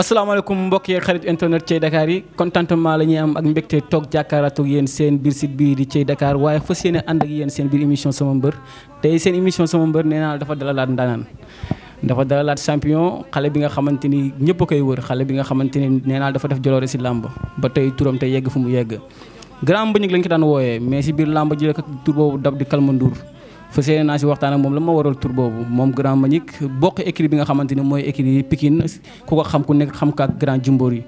asalaamaaleykum mbokk yeeg xarit internet Thiey Dakar yi contentement la ñuy am ak mbégte toog jàkkaarloo ak yéen seen biir site bii di Thiey Dakar waaye fas yéene ànd ak yéen seen biir émission sama mbër tey seen émission sama mbër nee naa dafa dalalaat ndaanaan dafa dalalaat champion xale bi nga xamante ni ñëpp a koy wër xale bi nga xamante ni nee naa dafa def joloore si làmb ba tey turam tey yegg fu mu yegg Grand Mbagnick lañ ko daan wooyee mais si biir làmb ji la ko tur boobu dab di Kalma Ndour fas yéene naa si waxtaan ak moom la ma waral tur boobu moom Grand Mbagnick bokk écurie bi nga xamante ni mooy écurie Pikine ku ko xam ku nekk xam ka ak Grand Jimbori yi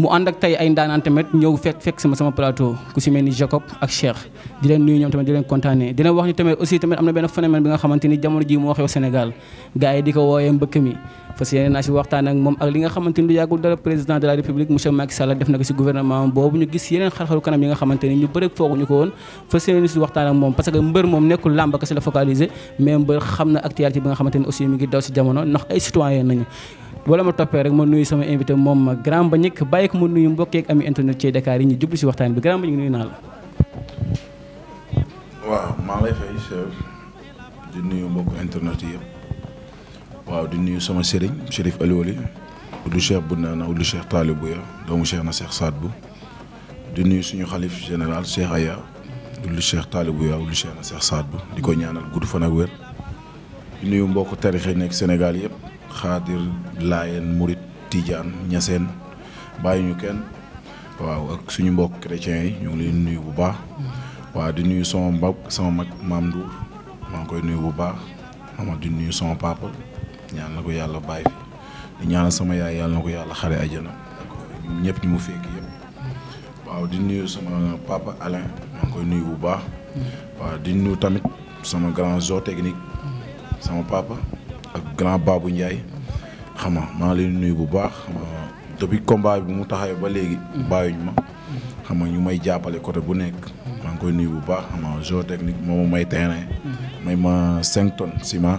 mu ànd ak tey ay ndaanaan tamit ñëw fekk sama plateau ku si mel ni Jacob ak Cheikh di leen nuyu ñoom tamit di leen kontaanee dina wax ni tamit aussi tamit am na benn phénomène bi nga xamante ni jamono ji moo xew Sénégal gars yi di ko wooyee mbëkk mi fas yéene naa si waxtaan ak moom ak li nga xamante ni du yàggul dara président de la république monsieur Macky Sall def na ko si gouvernement boobu ñu gis yeneen xar-xaru kanam yi nga xamante ni ñu bëri fooguñu ko woon fas yéene si waxtaan ak moom parce que mbër moom nekkul làmb kese la focaliser mais mbër xam na actualité bi nga xamante ni aussi mi ngi daw si jamono ndax ay citoyen nañu wala ma toppee rek ma nuyu sama invité moom Grand Mbagnick bàyyi ko ma nuyu mbokkeek ami internet Thiey Dakar yi ñu jublu si waxtaan bi Grand Mbagnick nuyu naa la. waaw maa ngi lay fay chef di nuyu mbokku internet yi yëpp waaw di nuyu sama sëriñ Chérif Aliwali du Cheikh Bounana du Cheikh Talibouya doomu Cheikh na Cheikh Sadbou di nuyu suñu xalif général Cheikh Aya du Cheikh Talibouya du Cheikh na Cheikh Sadbou di ko ñaanal gudd fan ak wér di nuyu mbokku tarix yi nekk Sénégal yëpp. Xaadir Laayeen Murit Tijaan Ñaseen bàyyi ñu kenn waaw ak suñu mbokk chrétiens yi ñu ngi leen nuyu bu baax waaw di nuyu sama mag Maam Ndour maa ngi koy nuyu bu baax ama di nuyu sama papa ñaan na ko yàlla bàyyi fi di ñaanal sama yaay yàlla na ko yàlla xare ajana ak ñëpp ñu mu fekk yëpp waaw di nuyu sama papa Alain maa ngi koy nuyu bu baax waaw di nuyu tamit sama grand zootechnique sama papa ak grand Babou Ndiaye xam nga maa ngi leen nuyu bu baax depuis combat bi mu taxawee ba léegi bàyyuñ ma xam nga ñu may jàppale côté bu nekk maa ngi koy nuyu bu baax xam nga géotechnique moo may terrain may ma 5 tonnes ciment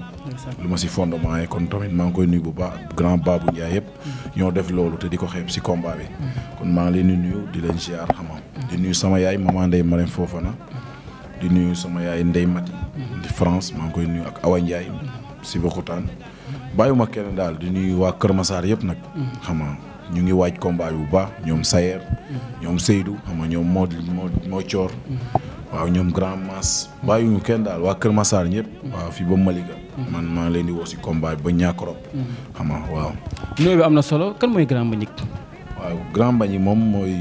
lu ma si fondement yi kon tamit maa ngi koy nuyu bu baax ak grand Babou Ndiaye yëpp ñoo def loolu te di ko xeeb si combat bi kon maa ngi leen di nuyu di leen ziar xam nga di nuyu sama yaay maman Ndeye Marème Fofana di nuyu sama yaay Ndeye Mati di France maa ngi koy nuyu ak Awa Ndiaye si Bokutaan bàyyiwuma kenn daal di nuyu waa Kër Massar yëpp nag xam nga ñu ngi waaj combat bi bu baax ñoom Sayer ñoom Seydou xam nga ñoom moo coor waaw ñoom Grand Mass bàyyiwuñu kenn daal waa Kër Massar ñëpp waaw fii ba Malika man maa ngi leen di woo si combat bi ba Niakorop xam nga waaw. nuyoo bi am na solo kan mooy Grand Mbagnick. waaw Grand Mbagnick moom mooy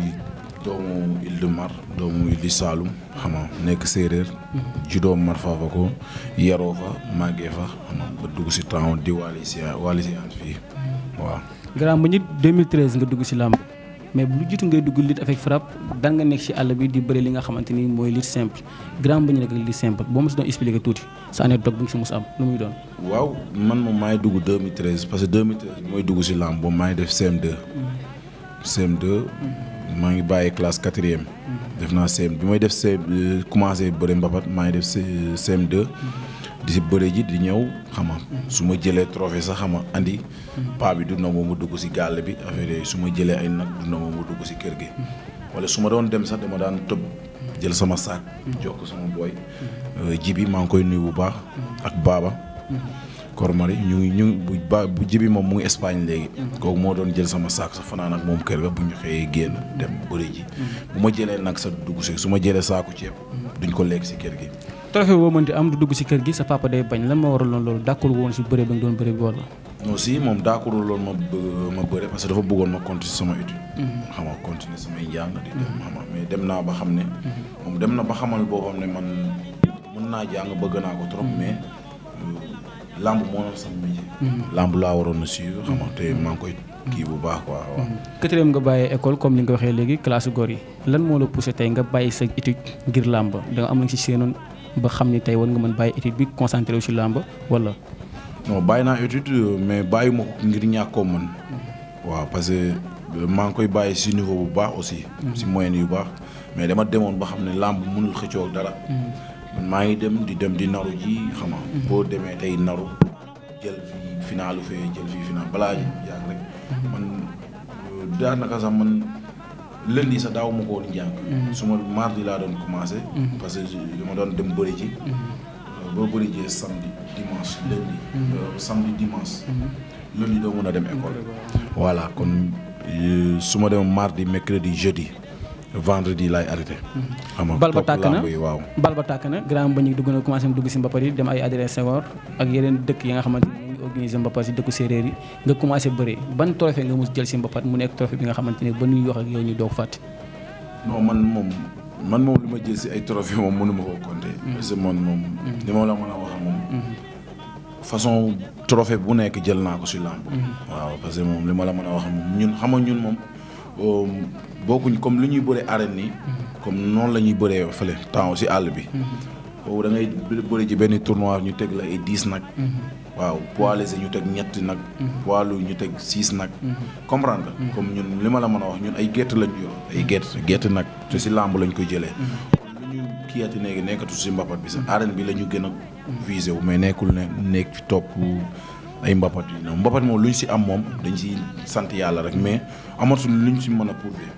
doomu Île de Mar doomu Île du Saloum xam nga nekk séeréer juddoo Mar Fafako yaroo fa màggee fa xam nga ba dugg si temps di wàlli si fii waaw. Grand Mbagnick 2013 nga dugg si làmb mais lu jiitu ngay dugg lutte avec frappe daan nga nekk si àll bi di bëri li nga xamante ni mooy lutte simple Grand Mbagnick nag lutte simple boo ma si doon expliquer tuuti sa année dog bi nga si mos am lu muy doon. waaw man moom maa ngi dugg 2013 parce que 2013 mooy dugg si làmb boobu maa ngi def CM2 maa ngi bàyyi classe 4e def naa CM bi may def commencé bëre mbapat maa ngi def CM2 di si bëre ji di ñëw xam nga su ma jëlee trophée sax xam nga andi paa bi du na moom mu dugg si gàll bi affaire yooyu su ma jëlee ay nag du na moom mu dugg si kër gi wala su ma doon dem sax dama daan tëb jël sama saak jox ko sama booy jibi maa ngi koy nuyu bu baax ak baaba Kormari bu jibi moom mu ngi Espagne léegi kooku moo doon jël sama saak sa fanaan ak moom kër ga bu ñu xëyee génn dem bëri ji bu ma jëlee nag sa dugg si su ma jëlee saaku ceeb duñ ko lekk si kër gi trophée boo mënti am du dugg si kër gi sa papa day bañ lan moo waral loolu d'accord woon si bëre ba nga doon bëre bi wala non si moom d'accord loolu ma bëre parce que dafa bëggoon ma continuer sama étude xam nga continuer samay njàng di dem xam nga mais dem naa ba xam ne moom dem na ba xamal boppam ne man mën naa jàng bëgg naa ko trop mais lamb moo doon sama métier. lamb laa waroon na suivre xam nga te maa ngi koy kii bu baax quoi waaw. quatrième nga bàyyee école comme li nga waxee léegi classe góor yi lan moo la poussé tey nga bàyyi sa étude ngir làmb da nga am na si séenoon ba xam ni tey war nga mën bàyyi étude bi concentré wu si làmb wala. non bàyyi naa étude mais bàyyi ma ko ngir ñàkkoo mën. waaw parce que maa ngi koy bàyyi si niveau bu baax aussi. si moyen yu baax mais dama demoon ba xam ne làmb mënul xëccoo dara. man maa ngi dem di naru ji xam nga boo demee tey naru jël fii finalu fee jël fii final balaa yàgg rek man daanaka sax man lundi sax daaw ma ko woon jàng su ma mardi laa doon commencé parce que dama doon dem bëri ji boo bëri jee samedi dimanche lundi samedi dimanche lundi doo mën a dem école. voilà kon su ma dem mardi mercredi jeudi vendredi laay arrêté. xam nga bal ba tàkk na waaw. bal ba tàkk na grand ba ñu dugg na commencé dugg si mbapat yi dem ay Adrien Senghor ak yeneen dëkk yi nga xamante ni ñu ngi organisé mbapat si dëkku séeréer yi nga commencé bëree ban trophée nga mus jël si mbapat mu nekk trophée bi nga xamante ni ba nuy wax ak yow ñu doog fàtte. non man moom li ma jël si ay trophée moom mënu ma koo compter. parce que man moom. li ma la mën a wax moom. façon trophée bu nekk jël naa ko si làmb. waaw parce que moom li ma la mën a wax moom ñun xam nga ñun moom bokkuñ comme li ñuy bëree arène nii. comme noonu la ñuy bëree fële temps si àll bi. boobu da ngay bëri ci benn tournoi ñu teg la ay 10 nag. waaw poids léger ñu teg ñetti nag. poids lourd ñu teg 6 nag. comprendre nga. comme ñun li ma la mën a wax ñun ay gerte lañ yor. ay gerte nag te si làmb lañ koy jëlee. kon lu ñu kiiati léegi nekkatu si mbapat bi sax arène bi la ñu gën a visé wu mais nekkul ne nekk fi topp ay mbapat yi noonu mbapat moom lu ñu si am moom dañ si sant yàlla rek mais amatul lu ñu si mën a prouver.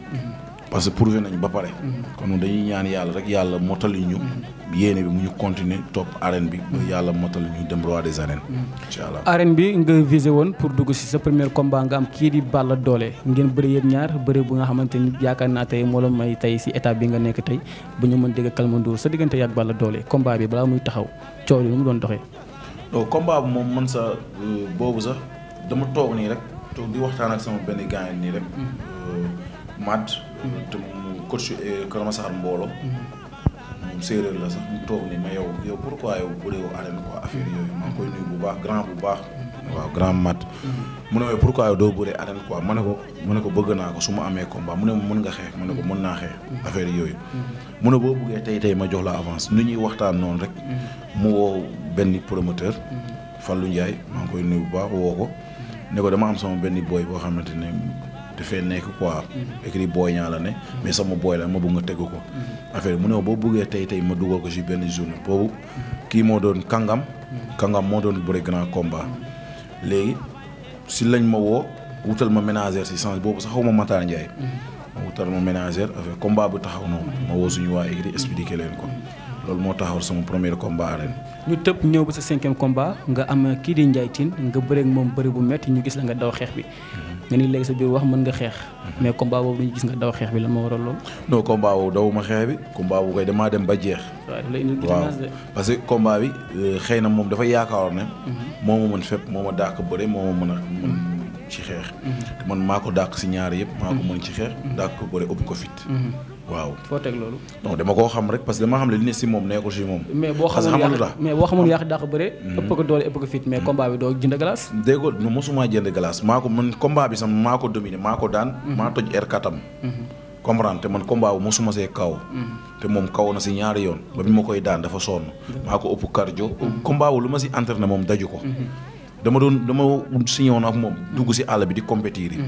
parce que prouvé nañ ba pare. kon dañuy ñaan yàlla rek yàlla motali ñu. yéene bi mu ñu continuer topp arène bi. ba yàlla motali ñu dem roi des arènes. incha allah arène bi nga visé woon pour dugg si sa premier combat nga am kii di Balla Doole ngeen bëri yéen ñaar bëri bu nga xamante ni yaakaar naa tey moo la may tey si état bi nga nekk tey bu ñu mën dégg Kalmandour sa diggante yàgg Balla Doole combat bi balaa muy taxaw coow li nu mu doon doxee. donc combat bi moom man sa boobu sax dama toog nii rek toog di waxtaan ak sama benn gars nii rek. Mad. te mu coach Kër Masar mbooloo. moom séeréer la sax mu toog ni ma yow pourquoi yow bëree woo arène quoi affaire yooyu maa ngi koy nuyu bu baax grand bu baax. waaw grand Mat. mu ne ma pourquoi yow doo bëree arène quoi ma ne ko bëgg naa ko su ma amee combat mu ne ma mën nga xeex ma ne ko mën naa xeex. affaire yooyu. mu ne boo bëggee tey ma jox la avance nu ñuy waxtaan noonu rek. mu woo benn promoteur. Fallou Ndiaye maa ngi koy nuyu bu baax woo ko. ne ko dama am sama benn boy boo xamante ne. dafay nekk quoi. écrit booy ñaa la ne. mais sama booy la ma bëgg nga tegu ko. affaire mu ne boo bëggee tey ma dugal ko si benn journée boobu kii moo doon kàngam. kàngam moo doon bëre grand combat. léegi si lañ ma woo wutal ma ménagère si sens boobu sax xaw ma Matar Ndiaye. ma wutal ma ménagère affaire combat bu taxaw noonu. ma woo suñu waa écrit expliqué leen ko. loolu moo taxawal sama premier combat arène. ñu tëb ñëw ba sa 5e combat nga am kii di Ndiaye Tine nga bëreeg moom bëri bu métti ñu gis la nga daw xeex bi. nga ni léegi sa biir wax mën nga xeex. mais combat boobu dañu gis nga daw xeex bi lan moo waral lool. non combat boobu dawuma xeex bi combat boobu koy damaa dem ba jeex. waaw parce que combat bi xëy na moom dafa yaakaaroon ne. moo ma mën fépp moo ma dàq bëre moo ma mën a mën ci xeex. te man maa ko dàq si ñaari yëpp. maa ko mën ci xeex. dàq ko bëre ëpp ko fit. waaw foo teg loolu. non dama koo xam rek parce que dama xam ne li ne si moom nekkul si moom. mais boo xamoon yaa dàq bëre. ëpp ko doole ëpp ko fit mais combat bi doo jënd glace. dégg nga non mosuma jënd glace maa ko man combat bi sax maa ko dominé maa ko daan. maa toj R4 am. comprendre te man combat bu mosuma see kaw. te moom kaw na si ñaari yoon ba bi ma koy daan dafa sonn. maa ko ëpp cardio. combat bu lu ma si entraîné moom daju ko. dama signé woon ak moom dugg si àll bi di compétir yi.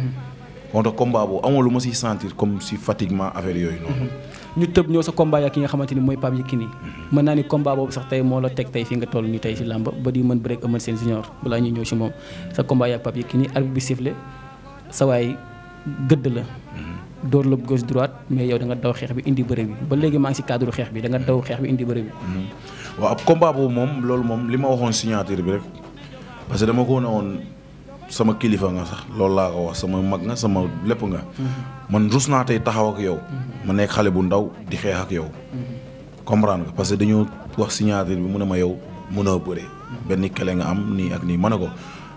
moo tax combat boobu amoo lu ma siy sentir comme si fatiguement affaire yooyu noonu. ñu tëb ñëw sa combat yaa ki nga xamante ni mooy Pape Yekini. mën naa ni combat boobu sax tey moo la teg tey fi nga toll nii tey si làmb ba di mën bëreeg Eumeu Sène Junior balaa ñuy ñëw si moom sa combat yaa Pape Yekini arbitre bi sifflé sa waay gëdd la. door la gauche droite mais yow da nga daw xeex bi indi bëre bi ba léegi maa ngi si cadre xeex bi da nga daw xeex bi indi bëre bi. waaw ab combat boobu moom loolu moom li ma waxoon signature bi rek parce que dama ko ne woon sama kilifa nga sax loolu laa ko wax sama mag nga sama lépp nga. man rus naa tey taxaw ak yow. ma nekk xale bu ndaw di xeex ak yow. comprendre nga parce que dañoo wax signature bi mu ne ma yow mënoo bëre. benn kele nga am nii ak nii ma ne ko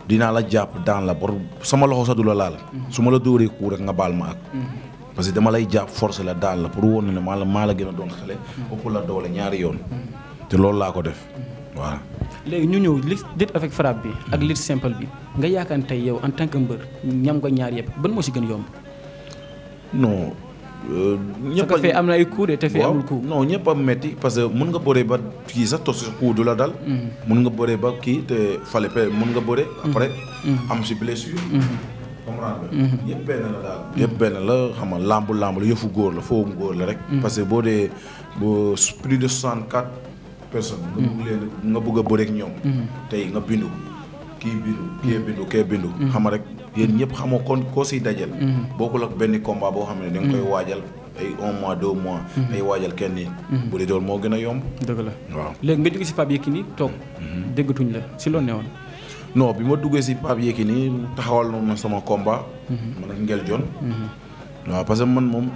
dinaa la jàpp daan la bor sama loxo sax du la laal. su ma la dóoree ku rek nga baal ma ak. parce que dama lay jàpp force la daan la pour woon ne maa la gën a doon xale. ëpp la doole ñaari yoon. te loolu laa ko def voilà. léegi ñu ñëw lutte avec frappe bi ak lutte simple bi nga yaakaar tey yow en tant que mbër ñam nga ñaar yëpp ban moo si gën yomb. non. ñëpp fee am na ay coups de te fee amul coup. non ñëpp a metti parce que mun nga bëree ba kii sax tos sa coup du la dal. mun nga bëree ba kii te fale pe mun nga bëree. après am si blessure. comprendre nga. yëpp benn la daal. yëpp benn la xam nga lamb la yëfu góor la foofu góor la rek. parce que boo dee plus de 64 personnes. nga bëgg a bëre ak ñoom. tey nga bindu kii bindu. xam nga rek yéen ñëpp xamoo kon koo siy dajal. bokkul ak benn combat boo xam ne da nga koy waajal ay 1 mois 2 mois. ay waajal kenn nit. bu dee doon moo gën a yomb. dëgg la waaw léegi nga jóge si Pape Yekini toog. déggatuñ la si loolu ne woon. non bi ma duggee si Pape Yékini taxawal na sama combat. man ak Ngel Jon. waaw parce que man moom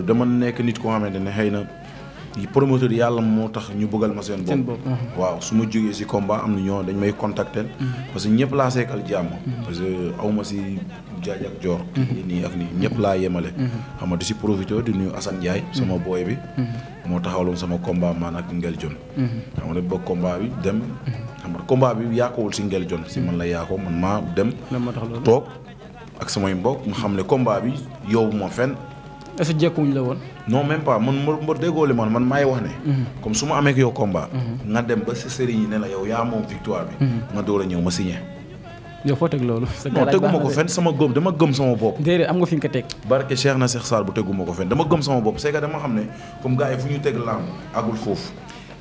dama nekk nit koo xamante ne xëy na promoteur yàlla moo tax ñu bëggal ma seen bopp. waaw su ma jógee si combat am na ñoo dañ may contacter. parce que ñëpp laa seekal jàmm. parce que aw ma si jaaj ak joor. nii ak nii ñëpp laa yemale. xam nga di si profité di nuyu Assane Ndiaye. sama booy bi. moo taxawaloon sama combat man ak Ngel Jon. xam nga ba combat bi dem. xam nga combat bi yaakawul si Ngel Jon si man la yaakoo man maa dem. toog ak samay mbokk nga xam ne combat bi yow moo fenn. est-ce que jekkuwuñ la woon. non même pas man mbër déggoo li man maay wax ne. comme su ma amee ak yow combat. nga dem ba sa sëriñ yi ne la yow yaa moom victoire bi. nga door a ñëw ma signé. yow foo teg loolu. non teguma ko fenn sama gëm dama gëm sama bopp. déedéet am nga fi nga ko teg. barke Cheikh na Cheikh Sarr bu teguma ko fenn dama gëm sama bopp c'est que dama xam ne comme gars yi fu ñu teg làmb agul foofu.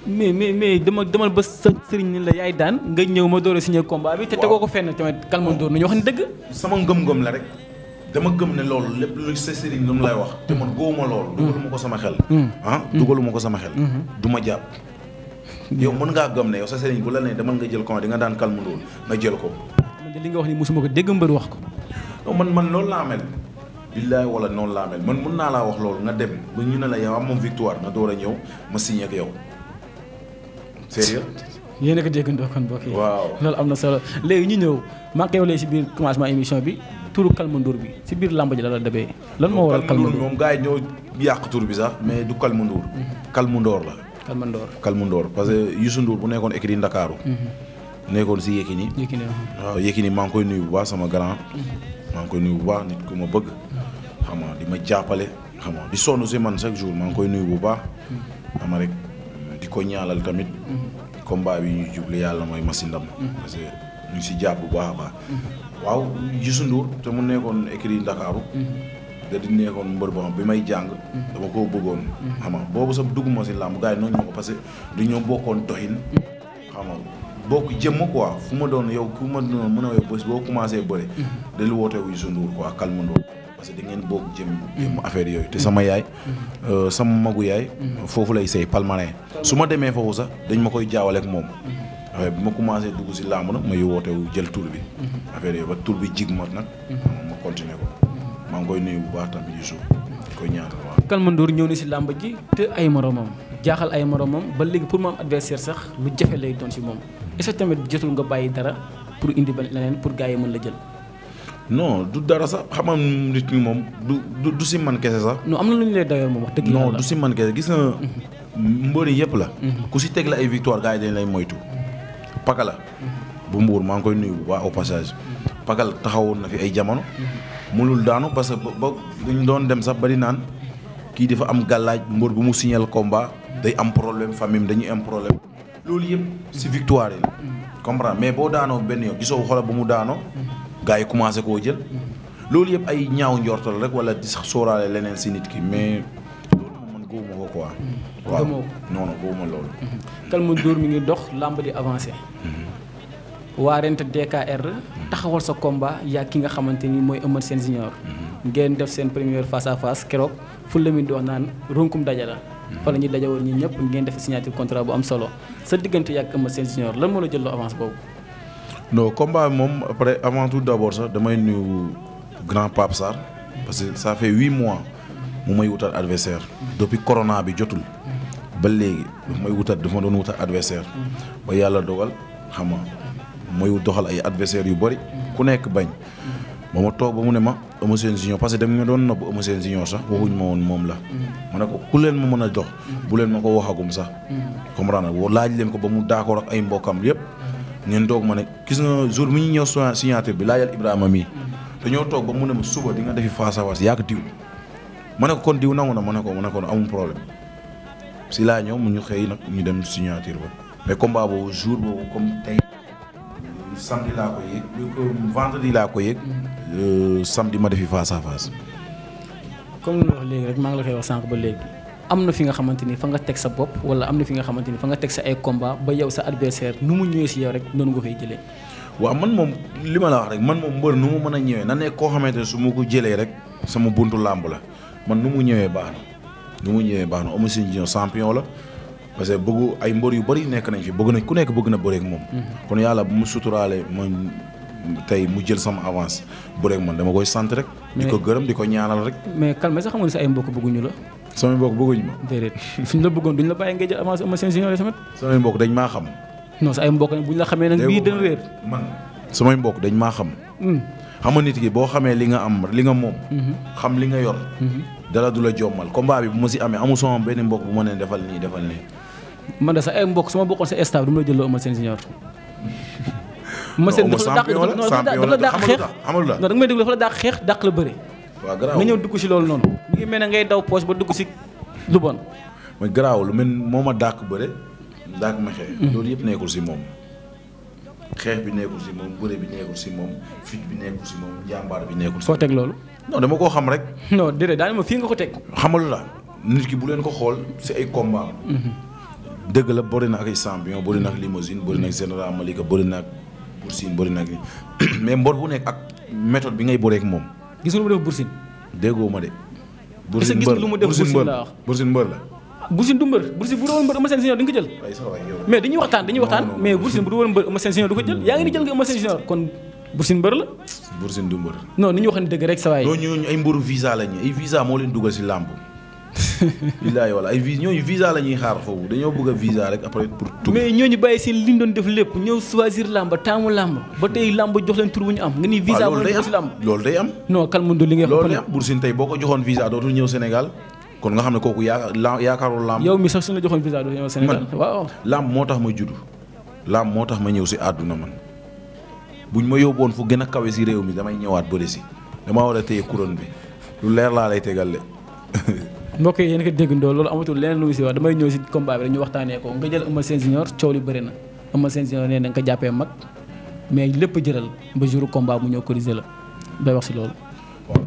mais demal ba sa sëriñ ni la yaay daan nga ñëw ma door a signé combat bi. te tegoo ko fenn tamit kalma door nañu wax ni dëgg. sama ngëm-ngëm la rek. dama gëm ne loolu lépp lu sa sëriñ lu mu lay wax te man góowuma loolu dugaluma ko sama xel dugaluma ko sama xel du ma jàpp yow mën ngaa gëm ne yow sa sëriñ bu la ne dama nga jël ko di nga daan Kalmu Ndour nga jël ko man de li nga wax ni mosuma ko dégg mbër wax ko non man loolu laa mel billaay wala noonu laa mel man mën naa laa wax loolu nga dem ba ñu ne la yow am moom victoire nga door a ñëw ma signé ak yow sérieux yéen a ko déggandoo kon mbokk yi waaw loolu am na solo léegi ñu ñëw maa ngi koy wax si biir commencement émission bi turu Kalmu Ndour bi si biir làmb ji la dabee lan moo waral Kalmu Ndour moom gars yi ñoo yàq tur bi sax mais du Kalmu Ndour Kalmu Ndoor la Kalmu Ndoor parce que Youssou Ndour bu nekkoon écurie Ndakaaru nekkoon si Yékini waaw Yékini maa ngi koy nuyu bu baax sama grand maa ngi koy nuyu bu baax nit ku ma bëgg xam nga di ma jàppale xam nga di sonn si man chaque jour maa ngi koy nuyu bu baax xam nga rek di ko ñaalal tamit combat bi ñuy jublu yàlla mooy ma si ndam parce que ñu ngi si jàpp bu baax a baax waaw Youssou Ndour te mu nekkoon écurie Ndakaaru da di nekkoon mbër boo xam bi may jàng dama koo bëggoon xam nga boobu sax dugguma si làmb gars yi noonu ma ko parce que dañoo bokkoon doxin xam nga bokk jëmm quoi fu ma doon yow ku ma doon mën a yow bés boo commencé bëre dañu woote Youssou Ndour quoi Kalmu Ndour parce que da ngeen bokk jëmm affaire yooyu te sama yaay sama magu yaay foofu lay sëy Palmarin su ma demee foofu sax dañ ma koy jaawale ak moom waaye bi ma commencé dugg si làmb nag may woote wu jël tur bi affaire yooyu ba tur bi jig ma nag ma continuer ko maa ngi koy nuyu bu baax tamit Youssou koy ñaanal waaw. Kalmu Ndour ñëw na si làmb ji te ay moromam jaaxal ay moromam ba léegi pour mu am adversaire sax lu jafe lay doon si moom est-ce que tamit jotul nga bàyyi dara pour indi ba leneen pour gars yi mën la jël. non du dara sax xamam nit ñi moom du si man kese sax. non am na lu ñu lay dayoo moom wax dëgg yàlla. non du si man kese gis nga mbëri yëpp la. ku si teg la ay victoire gars yi dañ lay moytu. Pakala bu Mbour maa ngi koy nuyu bu baax au passage Pakala taxawoon na fi ay jamono mënul daanu parce que ba dañ doon dem sax bari naan kii dafa am gàllaaj mbër bu mu signal combat day am problème famille dañuy am problème loolu yëpp si victoire yi la comprendre mais boo daanoo benn yoon gisoo xoolal ba mu daanoo gars yi commencé koo jël loolu yëpp ay ñaaw njortal rek wala di sax sóoraale leneen si nit ki mais loolu man góobuma ko quoi waaw non góobuma loolu Kalmu Ndour mi ngi dox làmb di avancé waa rent DKR taxawal sa combat yaa ki nga xamante ni mooy Eumeu Sène Junior ngeen def seen première face à face keroog fu la mi di wax naan runkum daja la fa la ñuy dajawoon ñi ñëpp ngeen def signature contrat bu am solo sa diggante yaa ak Eumeu Sène Junior lan moo la jël loo avance boobu non combat moom après avant tout d'abord sax damay nuyu grand Pape Sarr parce que ça fait 8 mois mu may wutal adversaire depuis corona bi jotul ba léegi dafa ma doon wutal adversaire ba yàlla dogal xam nga mooy doxal ay adversaires yu bëri ku nekk bañ ba ma toog ba mu ne ma Eumeu Sène Junior parce que dama doon nobb Eumeu Sène Junior sax waxuñ ma woon moom la ma ne ko ku leen ma mën a jox bu leen ma ko waxagum sax comprendre nga laaj leen ko ba mu d'accord ak ay mbokkam yëpp ngeen toog ma ne gis nga jour mi ñu ñëw signature bi laajal Ibrahima mii dañoo toog ba mu ne ma suba di nga defi face à face yàgg diw ma ne ko kon diw nangu na ma ne ko amul problème si laa ñëw mu ñu xëy nag ñu dem signature ba mais combat boobu jour boobu comme tey samedi laa ko yëg vendredi laa ko yëg samedi ma defi face à face. comme lu wax léegi rek maa ngi la koy wax sànq ba léegi am na fi nga xamante ni fa nga teg sa bopp wala am na fi nga xamante ni fa nga teg sa ay combat ba yow sa adversaire nu mu ñëwee si yow rek noonu nga koy jëlee. waaw man moom li ma la wax rek man moom mbër nu mu mën a ñëwee na nekk koo xamante ne su ma ko jëlee rek sama buntu làmb la man nu mu ñëwee baax na Eumeu Sène Junior champion la parce que bëggu ay mbër yu bëri nekk nañ fi bëgg nañ ku nekk bëgg na bëreek moom. kon yàlla bu mu suturaale man tey mu jël sama avance bëreek man dama koy sant rek. di ko gërëm di ko ñaanal rek. mais Calme sax xam nga ne sa ay mbokk bëgguñu la. samay mbokk bëgguñu ma. déedéet suñ la bëggoon duñ la bàyyi ngay jël avance Eumeu Sène Junior tamit. samay mbokk dañ maa xam. non sa ay mbokk nag buñ la xamee nag bii dana réer. man samay mbokk dañ maa xam. xam nga nit ki boo xamee li nga am li nga moom. xam li nga yor. dara du la jommal combat bi bu ma si amee amul sama benn mbokk bu ma nee defal nii defal nii. man de sa ay mbokk su ma bokkoon sa staff du ma la jëloo Eumeu Sène Junior. Eumeu Sène dafa la dàq xeex non da nga may déglu dafa la dàq xeex dàq la bëre. waaw garaaw nga ñëw dugg si loolu noonu. mu ngi mel ne ngay daw poche ba dugg si lu bon. mooy garaaw lu mel moo ma dàq bëre dàq ma xeex. loolu yëpp nekkul si moom. xeex bi nekkul si moom bëre bi nekkul si moom fit bi nekkul si moom jàmbaar bi nekkul si moom. foo teg loolu. non dama koo xam rek. non déedéet daal ma fii nga ko teg. xamalu la nit ki bu leen ko xool si ay combat. dëgg la bëri na ak ay champion bëri na ak limousine bëri na ak général Malika bëri na ak Boursine bëri na ak mais mbor bu nekk ak méthode bi ngay bëreek moom. gis nga lu mu def Boursine. déggoo ma de. Boursine mbër la Boursine la wax Boursine mbër la. Boursine du mbër Boursine bu doon mbër Eumeu Sène Junior di nga ko jël. mais dañuy waxtaan mais Boursine bu doon mbër Eumeu Sène Junior du ko jël yaa ngi ni jël nga Eumeu Sène Junior kon Boursine mbër la. Boursine du mbër. non ni ñu waxee dëgg rek sa waay. ñooñu ay mbëru visa la ñu ay visa moo leen dugal si làmb. billaay wala ay ñooñu visa la ñuy xaar foofu dañoo bëgg a visa rek après pour tout. mais ñooñu bàyyi seen li ñu doon def lépp ñëw choisir làmb taamu làmb ba tey làmb jox leen tur bu ñu am nga ni visa moo leen dugal si làmb. loolu day am non Calme li nga wax loolu day am Boursine tey boo ko joxoon visa dootul ñëw Sénégal kon nga xam ne kooku yaakaarul làmb. yow mi sax suñu la joxoon visa dootul ñëw Sénégal waaw. làmb moo tax ma juddu làmb moo tax ma ñëw si àdduna man buñ ma yóbboon fu gën a kawe si réew mi damay ñëwaat bëri si damaa war a téye couronne bi lu leer laa lay tegal le mbokk yi yéen a ko déggandoo loolu amatul leneen lu mu si wax damay ñëw si combat bi rek ñu waxtaanee ko nga jël Eumeu Sène Junior coow li bëri na Eumeu Sène Junior nee na nga ko jàppee mag mais lépp jëral ba jour combat mu ñëw corriger la bay wax si loolu. waaw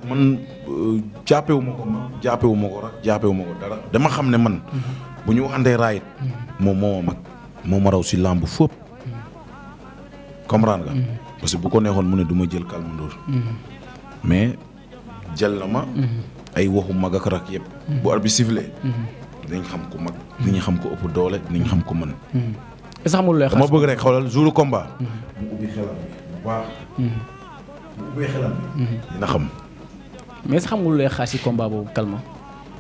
man jàppewu ma ko mag jàppewu ma ko rak jàppewu ma ko dara dama xam ne man bu ñu waxantee raayit moom moo ma mag moo ma raw si làmb fóob comprendre nga. parce que bu ko neexoon mu ne du ma jël Calme Ndour mais jël na ma. ay waxu mag ak rak yëpp. bu arbitre bi sifflé. dinañ xam ko mag. dinañ xam ko ëpp doole dinañ xam ko mën. est-ce que xamul looy xaar dama bëgg rek xoolal jour combat. mu ubbi xelam bi bu baax. mu ubbee xelam bi. dina xam. mais est-ce que xamul looy xaar si combat boobu Calme.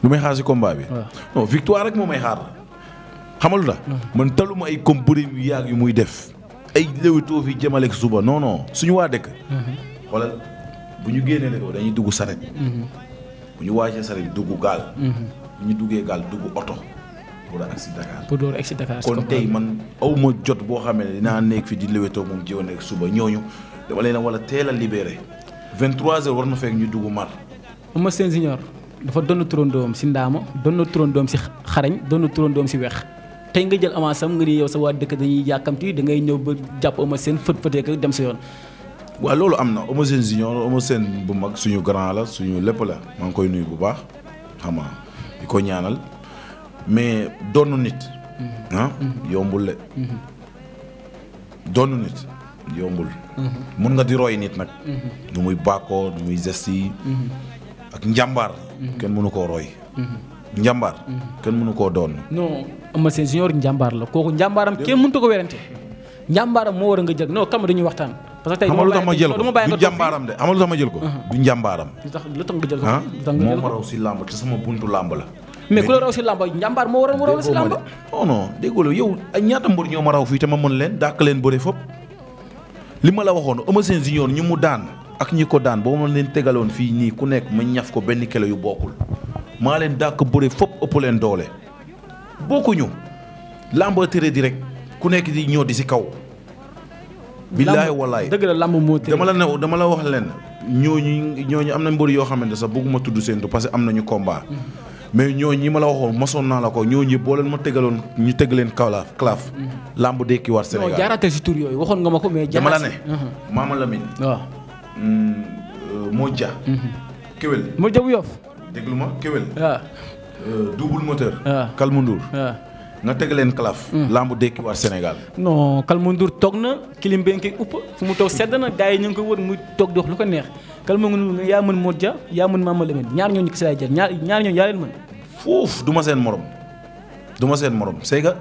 lu may xaar si combat bi. waaw non victoire rek moo may xaar. xamalu la. man taluma ay comprimés yu yàgg yu muy def. ay léwitoo fi jëmale ak suba non non suñu waa dëkk. xoolal bu ñu génnee ne ko dañuy dugg saret. bu ñu waajee saret dugg gaal. bu ñu duggee gaal dugg oto. pour agsi Dakar. pour door agsi Dakar. kon tey man aw ma jot boo xamee ne dinaa nekk fi di léwitoo moom jiwoon ak suba ñooñu dama leen a wala teel a libéré. 23h war na fekk ñu dugg mar. Eumeu Sène Junior dafa doon turandoom si ndaama doon turandoom si xarañ doon turandoom si weex. tey nga jël avance am nga ni yow sa waa dëkk dañuy yàkkamti da ngay ñëw ba jàpp Eumeu Sène fët-fëtee ko dem sa yoon. waaw loolu am na Eumeu Sène Junior Eumeu Sène bu mag suñu grand la suñu lépp la maa ngi koy nuyu bu baax xam nga di ko ñaanal mais doonu nit. yombul le. doonu nit yombul. mun nga di roy nit nag. nu muy bàkkoo nu muy geste yi. ak njàmbaar. kenn mënu koo roy. njàmbaar. kenn mënu koo doon. non Eumeu Sène Junior njàmbaar la kooku njàmbaaram kenn mënut ko werante njàmbaaram moo war a nga jël non Calme dañuy waxtaan. parce que tey xamalu tax ma jël ko du njàmbaaram de xamalu tax ma jël ko. du njàmbaaram. lu tax nga jël ko. moo ma raw si làmb te sama buntu làmb la. mais ku la raw si làmb njàmbaar moo war a raw si làmb. non non déggoo la yow ay ñaata mbër ñoo ma raw fii te ma mën leen dàq leen bëre fop li ma la waxoon Eumeu Sène Junior ñu mu daan ak ñi ko daan boo ma leen tegaloon fii nii ku nekk ma ñaf ko benn kilo yu bokkul maa leen dàq bëre fop ëpp leen doole bokkuñu làmb tere di rek ku nekk di ñëw di si kaw. billaay wallaay dëgg la làmb moo tere dama la wax leen ñooñu am na mbër yoo xamante sax bëgguma tudd seen tur parce que am nañu combat. mais ñooñu ñi ma la waxoon mosoon naa la ko ñooñu boo leen ma tegaloon ñu teg leen claf làmb dekki war Sénégal. non jaarate si tur yooyu waxoon nga ma ko mais. dama la ne Mama Lamine. waaw. Modja. Kewel. Modja bu Yoff. déglu ma Kewel. waaw. double moteur. waaw Calme Ndour. waaw. nga teg leen claf. lamb dekki war Sénégal. non Calme Ndour toog na kilim bi nga koy upp fu mu toog sedd na gars yi ñu ngi ko wër muy toog di wax lu ko neex Calme Ndour yaa mën Modja yaa mën Mama Lamine ñaar ñooñu kese laay jël ñaar ñooñu yaa leen mën. foofu du ma seen morom. du ma seen morom c'est que.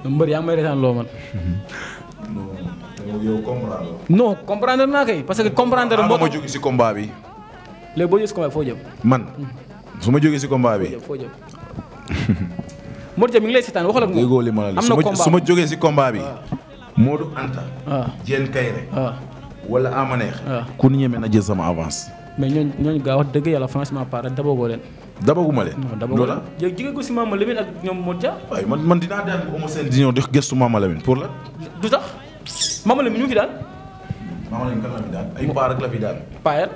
mbër yaa ngi may reetaan loo man. non yow comprendre non comprendre naa kay parce que comprendre moo ma jóge si combat bi. léegi boo jógee si combat bi foo jëm. man su ma jógee si combat bi. foo jëm. Modou Dia mi ngi lay seetaan waxal ak moom. déggoo li ma la am na combat su ma jógee si combat bi. Modou Anta. waaw Diène Kayré. waaw. wala Amaneex. waaw ku ñeme na jël sama avance. mais ñooñu gaa wax dëgg yàlla franchement parle dabagoo leen. dabaguma leen. non dabagoo leen yow jigéen ko si Mama Lamine ak ñoom Modou Dia. waaye man dinaa daan bu Eumeu Sène di ñëw di gëstu Mama Lamine pour la. du tax Mama Lamine ñu ngi fi daan. Mama Lamine kan la fi daan ay paa rek la fi daan. Payal.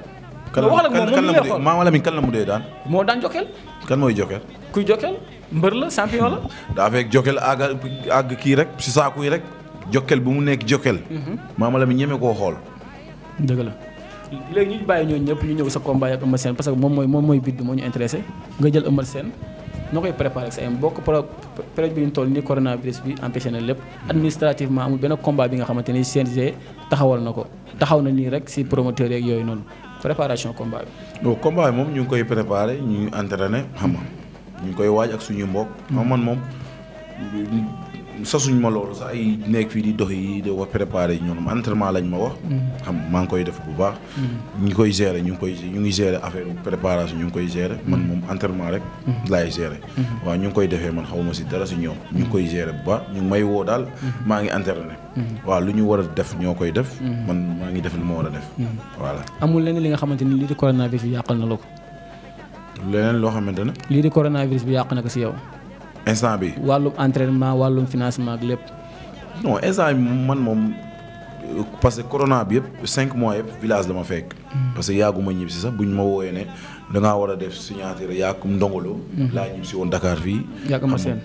waxal ak moom moom mi Mama Lamine kan la mu dee daan. moo daan Jokal. kan mooy Jokal. kuy Jokal mbër la champion la. daa fekk Jokal àgg kii rek si saaku yi rek Jokal bu mu nekk Jokal. Mama Lamine ñeme koo xool. dëgg la léegi ñu bàyyi ñooñu ñëpp ñu ñëw sa combat ak Eumeu Sène parce que moom mooy bit bi moo ñu intéressé nga jël Eumeu Sène noo koy préparé ak sa ay mbokk période bi ñu toll nii coronavirus bi empêché na lépp administrativement amul benn combat bi nga xamante ni CNG taxawal na ko taxaw na nii rek si promoteur yeeg yooyu noonu préparation combat bi. non combat bi moom ñu ngi koy préparé ñu ngi entraîné xam nga ñu ngi koy waaj ak suñu mbokk. xam man moom sasuñ ma loolu sax ay nekk fii di dox yi di wax préparé ñoom entraînement lañ ma wax. xam maa ngi koy def bu baax. ñu koy gérer ñu ngi gérer affaire préparation ñu ngi koy gérer man moom entraînement rek. laay gérer. waaw ñu ngi koy defee man xaw ma si dara si ñoom. ñu ngi koy gérer bu baax ñu ngi may woo daal. maa ngi entraîné. waaw lu ñu war a def ñoo koy def. man maa ngi def lu ma war a def. voilà. amul leneen li nga xamante ni lii di coronavirus bi yàqal na la ko. leneen loo xamante ne. lii di coronavirus bi yàq na ko si yow. instant bi wàllum entraînement wàllum financement ak lépp. non instant bi man moom parce que corona bi yëpp 5 mois yëpp village la ma fekk. parce que yàgguma ñib si sax buñ ma wooyee ne dangaa war a def signature yàgg ndongolo. laa ñib si woon Dakar fii. yàgg ma seen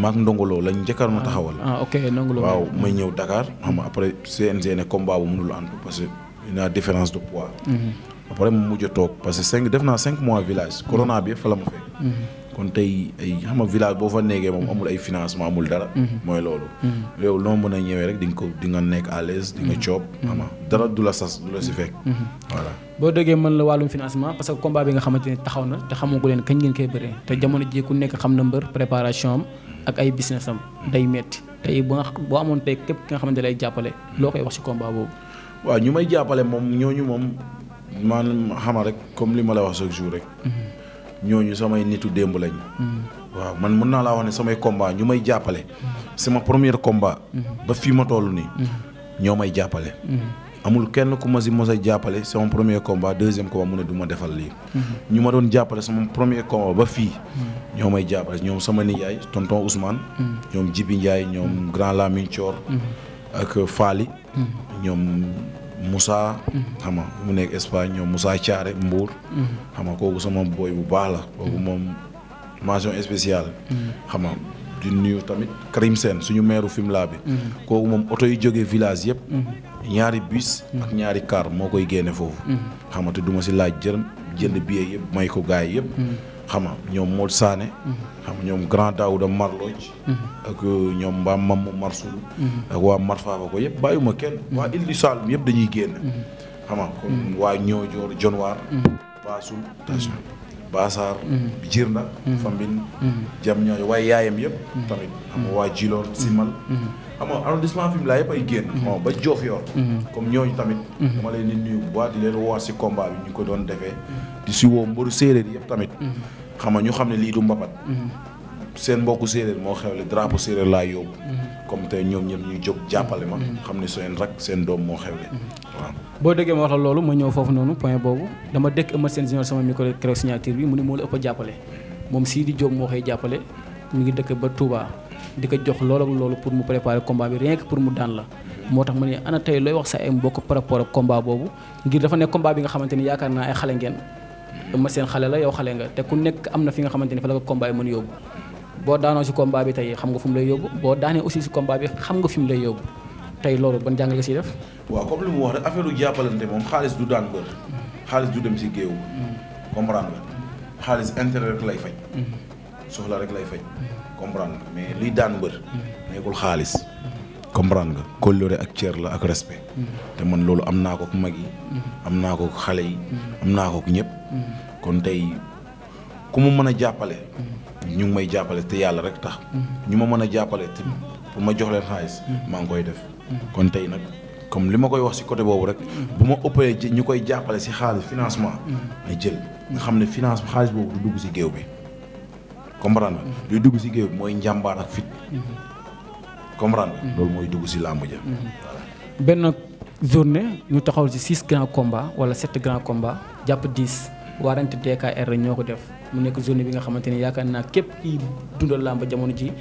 maag ndongolo lañ njëkkaar ma taxawal. ok ndongolo waaw may ñëw Dakar xam nga après CNG ne combat bu mënul antu parce que il y a différence de poids. après mu mujj a toog parce que def naa 5 mois village corona bi yëpp fa la ma fekk. kon tey ay xam nga village boo fa nekkee moom amul ay financement amul dara. mooy loolu. yow loo mën a ñëwee rek di nga nekk à l'aise di nga coob. xam nga dara du la sas du la si fekk. voilà. boo déggee mën la wàllum financement parce que combat bi nga xamante ne taxaw na te xamagu leen kañ ngeen koy bëree te jamono ji ku nekk xam na mbër préparation am ak ay business am day metti tey boo amoon tey képp ki nga xamante ne lay jàppale loo koy wax si combat boobu. waaw ñu may jàppale moom ñooñu moom man xama rek comme li ma la wax chaque jour rek. ñooñu samay nitu démb lañ. waaw man mën naa laa wax ne samay combat ñu may jàppale. sama premier combat. ba fii ma toll nii. ñoo may jàppale. amul kenn ku ma si mos a jàppale sama premier combat deuxième combat mu ne du ma defal lii. ñu ma doon jàppale sama premier combat ba fii. ñoo may jàppale ñoom sama nijaay tonton Ousmane. ñoom Jibi Ndiaye ñoom Grand Lamine Thior. ak Fally. ñoom Moussa. xam nga mu nekk Espagne ñoom Moussa Thiaré Mbour. xam nga kooku sama boy bu baax la kooku moom mention spéciale. xam nga di nuyu tamit Karim Sène suñu maire Fimela bi. kooku moom oto yi jógee village yëpp. ñaari bus. ak ñaari car moo koy génne foofu. xam nga te duma si laaj jënd billet yëpp may ko gaay yëpp. xam nga ñoom Modou Sané. xam nga ñoom Grand Daouda Marloj. ak ñoom Mbaam Mamu Marsoul. ak waa Marfafa ko yëpp bàyyuma kenn. waa Île du Saloum yëpp dañuy génn. xam nga kon waa Niodior Dionewar. Bassoul Bassar. Djirnda. Fambine. Diamniadio waaye yaayam yëpp. tamit xam nga waa Djilor Simal. xam nga arrondissement Fimela yëpp ay génn. xam nga ba Diofior. comme ñooñu tamit. dama leen di nuyu bu baax di leen woowaat si combat bi ñu ko doon defee. di si woo mbaru séeréer yëpp tamit. xam nga ñu xam ne lii du mbapat. seen mbokku séeréer moo xewle drapeau séeréer laa yóbbu. comme tey ñoom ñëpp ñu jóg jàppale ma. xam ne seen rak seen doom moo xewle. waaw. boo déggee ma wax la loolu ma ñëw foofu noonu point boobu dama dëkk Eumeu Sène Junior sama micro keroog signature bi mu ne moo la ëpp a jàppale moom Sidi Diop moo koy jàppale mu ngi dëkk ba Touba di ko jox loolu pour mu préparer combat bi rien que pour mu daan la moo tax ma ne ana tey looy wax sa ay mbokk par rapport ak combat boobu ngir dafa nekk combat bi nga xamante ni yaakaar naa ay xale ngeen Eumeu Sène xale la yow xale nga te ku nekk am na fi nga xamante ni fa la ko combat yi mën yóbbu boo daanoo si combat bi tey xam nga fu mu lay yóbbu boo daanee aussi si combat bi xam nga fi mu lay yóbbu tey loolu ban jàng nga siy def. waaw comme li mu wax rek affaire u jàppalante moom xaalis du daan bër. xaalis du dem si géew. comprendre nga xaalis intérêt rek lay faj. soxla rek lay faj. comprendre nga mais liy daan bër. nekkul xaalis. comprendre nga kóllëre ak cër la ak respect. te man loolu am naa ko ak mag yi. am naa ko ak xale yi. am naa ko ak ñëpp. kon tey ku mu mën a jàppale ñu ngi may jàppale te yàlla rek tax ñu ma mën a jàppale te pour ma jox leen xaalis maa ngi koy def kon tey nag comme li ma koy wax ci côté boobu rek bu ma ëppalee ñu koy jàppale ci xaalis financement na jël nga xam ne finance xaalis boobu du dugg ci géew bi comprendre nga luy dugg ci géew bi mooy njàmbaar ak fit comprendre nga loolu mooy dugg ci làmb ja benn journée ñu taxawal ci 6 grands combats wala 7 grands combats jàpp 10 waarante DKR ñoo ko def mu nekk journée bi nga xamante ni yaakaar naa képp kiy dundal làmb jamono ji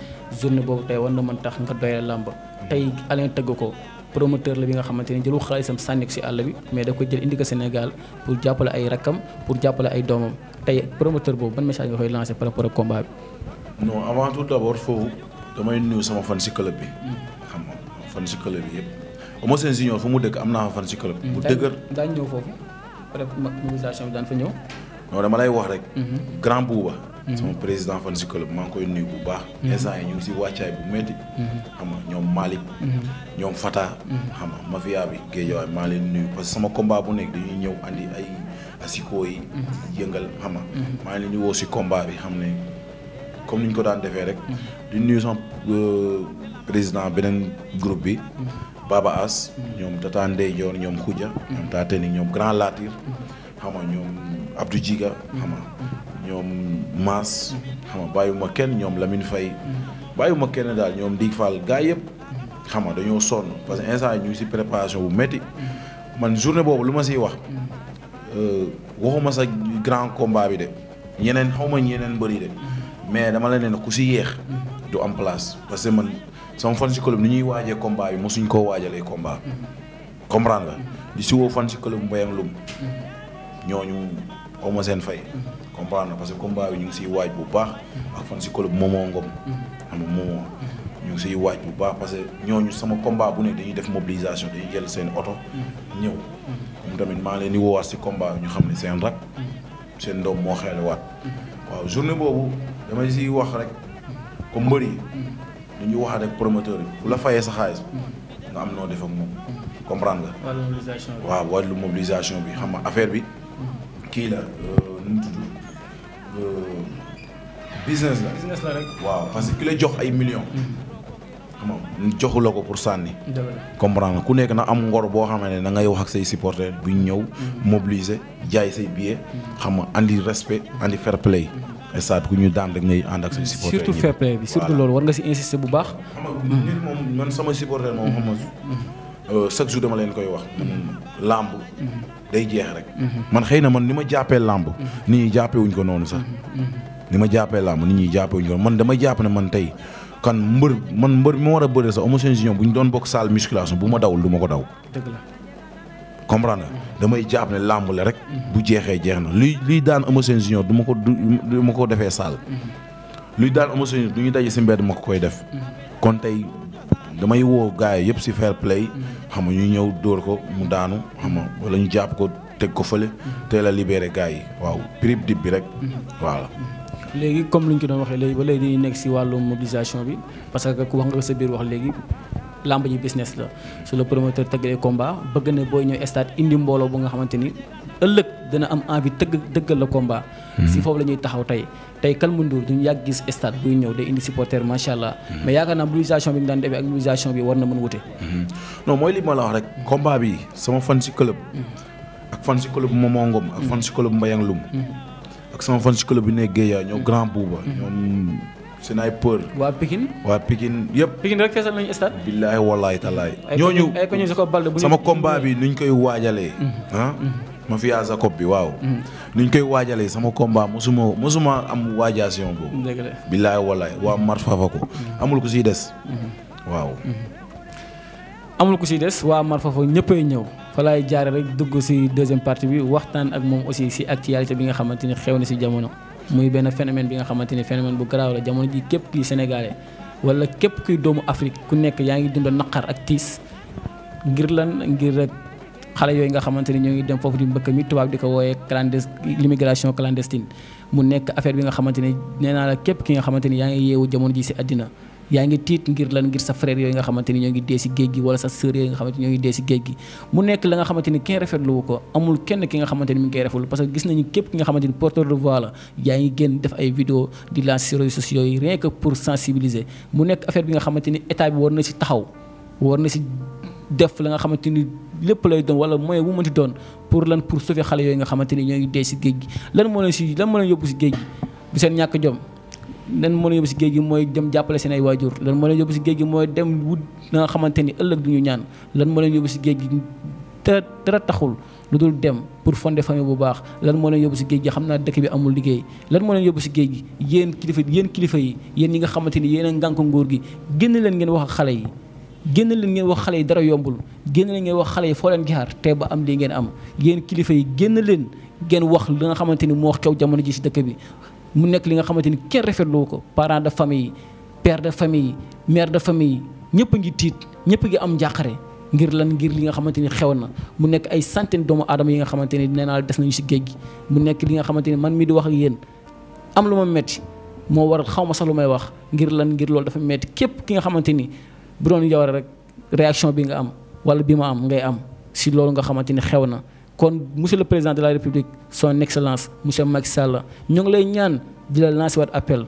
journée boobu tey war na mën tax nga doyal làmb tey Alain tëgg ko promoteur la bi nga xamante ni jëlu xaalisam sànni ko ci àll bi mais da koy jël indi ko Sénégal pour jàppale ay rakkam pour jàppale ay doomam tey promoteur boobu ban message nga koy lancé par rapport ak combat bi. non avant tout d'abord foofu damay nuyu sama fan ci club bi. xam nga fan ci club bi yëpp. Eumeu Sène Junior fu mu dëkk am naa fan ci club. bu dëgër daañu ñëw foofu peut-être mobilisation bi daan fa ñëw. non dama lay wax rek. grand Bouba. sama président fan ci club maa ngi koy nuyu bu baax. instant yi ñu ngi ci wàccaay bu métti. xam nga ñoom Malick. ñoom Fata. xam nga mafia bi Guédiawaye maa leen nuyu parce que sama combat bu nekk dañuy ñëw andi ay asiko yi. yëngal xam nga. maa ngi leen di woo ci combat bi xam ne comme ni ñu ko daan defee rek. di nuyu sama président beneen groupe bi. Baba As. ñoom Tata Ndeye Dior ñoom Khoudia. ñoom Tata Tening ñoom Grand Latir. xam nga ñoom Abdou Djiga xam nga ñoom Maas xam nga bàyyiwuma kenn ñoom Lamine Faye bàyyiwuma kenn daal ñoom Dig Fall gars yëpp xam nga dañoo sonn parce que instant yi ñu ngi ci préparation bu métti man journée boobu lu ma ciy wax waxuma sa grand combat bi de ñeneen xawma ñeneen bëri de mais dama la ne ku ci yéex du am place parce que man sama fan ci club ni ñuy waajee combat bi mosuñ koo waajalee combat comprendre nga di ci woo fan ci club Mbayang Loum ñooñu awma seen fay comprendre na parce que combat bi ñu ngi siy waaj bu baax ak fan si club Momo Ngom xam nga Momo ñu ngi siy waaj bu baax parce que ñooñu sama combat bu ne dañuy def mobilisation dañuy jël seen oto ñëw moom tamit maa ngi leen di woowaat si combat bi ñu xam ne seen rak seen doom moo xeele waat waaw journée boobu damay siy wax rek comme mbër yi lu ñuy waxaat rek promoteur yi bu la fayee sa xaalis nga am noo def ak moom comprendre nga waaw wàllu mobilisation bi xam nga affaire bi kii la nu mu tudd business la rek. waaw parce que ki la jox ay millions. xam nga joxu la ko pour sànni. comprendre ku nekk na am ngor boo xam ne da ngay wax ak say supporters bu ñu ñëw. mobiliser jaay say billets. xam nga andi respect andi fair play. stade ku ñu daan rek ngay ànd ak say supporters. surtout fair play bi surtout loolu war nga ci insister bu baax. xam nga nit moom man sama supporter moom xam nga chaque jour dama leen koy wax. làmb day jeex rek. man xëy na man ni ma jàppee làmb. nit ñi jàppee wuñ ko noonu sax. ni ma jàppee làmb nit ñi jàppee wuñ ko man dama jàpp ne man tey kan mbër mi ma war a bëre sax Eumeu Sène Junior bu ñu doon bokk salle musculation bu ma dawul du ma ko daw. dëgg la. comprendre nga damay jàpp ne làmb la rek. bu jeexee jeex na luy daan Eumeu Sène Junior du ma ko defee salle. luy daan Eumeu Sène Junior du ñu daje si mbedd ma ko koy def. kon tey damay woo gars yi yëpp si fair play. xam nga ñu ñëw dóor ko mu daanu xam nga wala ñu jàpp ko teg ko fële. teel a libéré gars yi waaw prib dib bi rek. voilà. léegi comme lu ñu ko doon waxee léegi ba léegi dañuy nekk si wàllu mobilisation bi parce que ku wax nga ko sa biir wax léegi lamb ji business la su la promoteur tëggalee combat bëgg na booy ñëw stade indi mbooloo bu nga xamante ni ëllëg dana am envie dëggal la combat. si foofu la ñuy taxaw tey Calme Ndour duñu yàgg gis stade buy ñëw day indi supporter macha allah. mais yaakaar naa mobilisation bi ñu daan defee ak mobilisation bi war na mën wute. non mooy li ma la wax rek combat bi sama fan si club. ak fan si club Momo Ngom ak fan si club Mbayang Loum. ak sama fan si club bi nekk Guédiawaye ñoom Grand Bouba ñoom Sniper. waa Pikine yëpp. Pikine rek feesal nañu stade. billaahi wallaahi talaay. ñooñu sama combat bi nuñ koy waajalee. mafia Jacob bi waaw. nuñ koy waajalee sama combat mosuma am waajation boobu. dëgg la billaahi wallaahi waa Mar Fafako amul ku siy des. waaw. amul ku siy des waa Mar Fafako ñëppay ñëw. fa laay jaare rek dugg ci deuxième partie bi waxtaan ak moom aussi ci actualité bi nga xamante ni xew na ci jamono muy benn phénomène bi nga xamante ni phénomène bu garaaw la jamono ji képp kuy sénégalais wala képp kuy doomu Afrique ku nekk yaa ngi dund naqar ak tiis ngir rek xale yooyu nga xamante ni ñoo ngi dem foofu di mbëkk mi tubaab di ko wooyee l'immigration clandestine mu nekk affaire bi nga xamante ni nee naa la képp ki nga xamante ni yaa ngi yeewu jamono ji ci àddina yaa ngi tiit ngir lan ngir sa frère yooyu nga xamante ni ñoo ngi dee si géej gi wala sa sœur yooyu nga xamante ni ñoo ngi dee si géej gi mu nekk la nga xamante ni kenn rafetlu ko amul kenn ki nga xamante ni mi ngi koy rafetlu parce que gis nañu képp ki nga xamante ni porteur de voix la yaa ngi génn def ay vidéo di lancer sur réseaux sociaux yi rien que pour sensibiliser mu nekk affaire bi nga xamante ni état bi war na si taxaw war na si def la nga xamante ni lépp lay doon wala moyen bu mënti doon pour lan pour sauver xale yooyu nga xamante ni ñoo ngi dee si géej gi lan moo leen yóbbu si géej gi du seen ñàkk jom lan moo leen yóbbu si géej gi mooy dem jàppale seen ay waajur lan moo leen yóbbu si géej gi mooy dem wut la nga xamante ni ëllëg du ñu ñaan lan moo leen yóbbu si géej gi dara taxul lu dul dem pour fonder famille bu baax lan moo leen yóbbu si géej gi xam naa dëkk bi amul liggéey lan moo leen yóbbu si géej gi yéen kilifa yi yéen ñi nga xamante ni yéen a ngànk nguur gi génn leen ngeen wax ak xale yi génn leen ngeen wax xale yi dara yombul génn leen ngeen wax xale yi foo leen jaar te ba am lii ngeen am yéen kilifa yi génn leen ngeen wax li nga xamante ni moo xew jamono ji si dëkk bi mu nekk li nga xamante ni kenn rafetlu ko parents de famille père de famille mère de famille ñëpp a ngi tiit ñëpp a ngi am njàqare ngir lan ngir li nga xamante ni xew na mu nekk ay centaine doomu aadama yi nga xamante ni nee naa des nañu si géej gi mu nekk li nga xamante ni man mii di wax ak yéen am lu ma metti moo waral xaw ma sax lu may wax ngir lan ngir loolu dafa metti képp ki nga xamante ni bu doon yow rek réaction bi nga am wala bi ma am ngay am si loolu nga xamante ni xew na kon monsieur le président de la république son excellence monsieur Macky Sall ñoo ngi lay ñaan di la lancer waat appel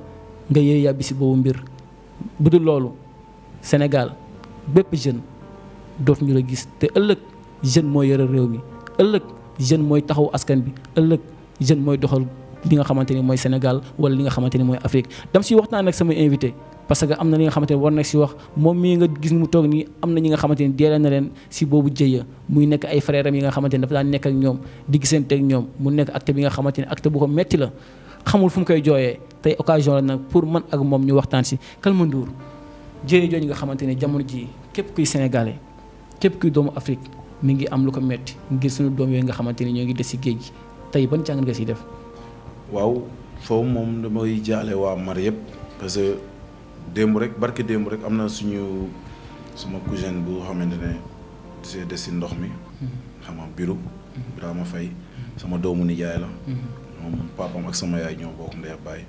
nga yéey yàbbi si boobu mbir bu dul loolu Sénégal bépp jeune dootu ñu la gis te ëllëg jeune mooy yore réew mi ëllëg jeune mooy taxaw askan bi ëllëg jeune mooy doxal li nga xamante ni mooy Sénégal wala li nga xamante ni mooy Afrique dam si waxtaan ak sama invité parce que am na li nga xamante ni war na si wax moom mii nga gis mu toog nii am na ñi nga xamante ni deelee na leen si boobu jëya muy nekk ay frères am yi nga xamante ni dafa daan nekk ak ñoom di gisante ak ñoom mu nekk acte bi nga xamante ni acte bu ko metti la xamul fu mu koy jooyee tey occasion la nag pour man ak moom ñu waxtaan si Calme Ndour jëye jooju nga xamante ni jamono ji képp kuy sénégalais képp kuy doomu Afrique mi ngi am lu ko metti ngir suñu doom yooyu nga xamante ni ñoo ngi des si géej gi tey ban jàng nga siy def. waaw foofu moom damay jaale waa mar yëpp parce que démb rek barke démb rek am na suma cousine bu xamante ne see des si ndox mi xam nga Birama Faye sama doomu nijaay la moom papam ak sama yaay ñoo bokk ndey ak baay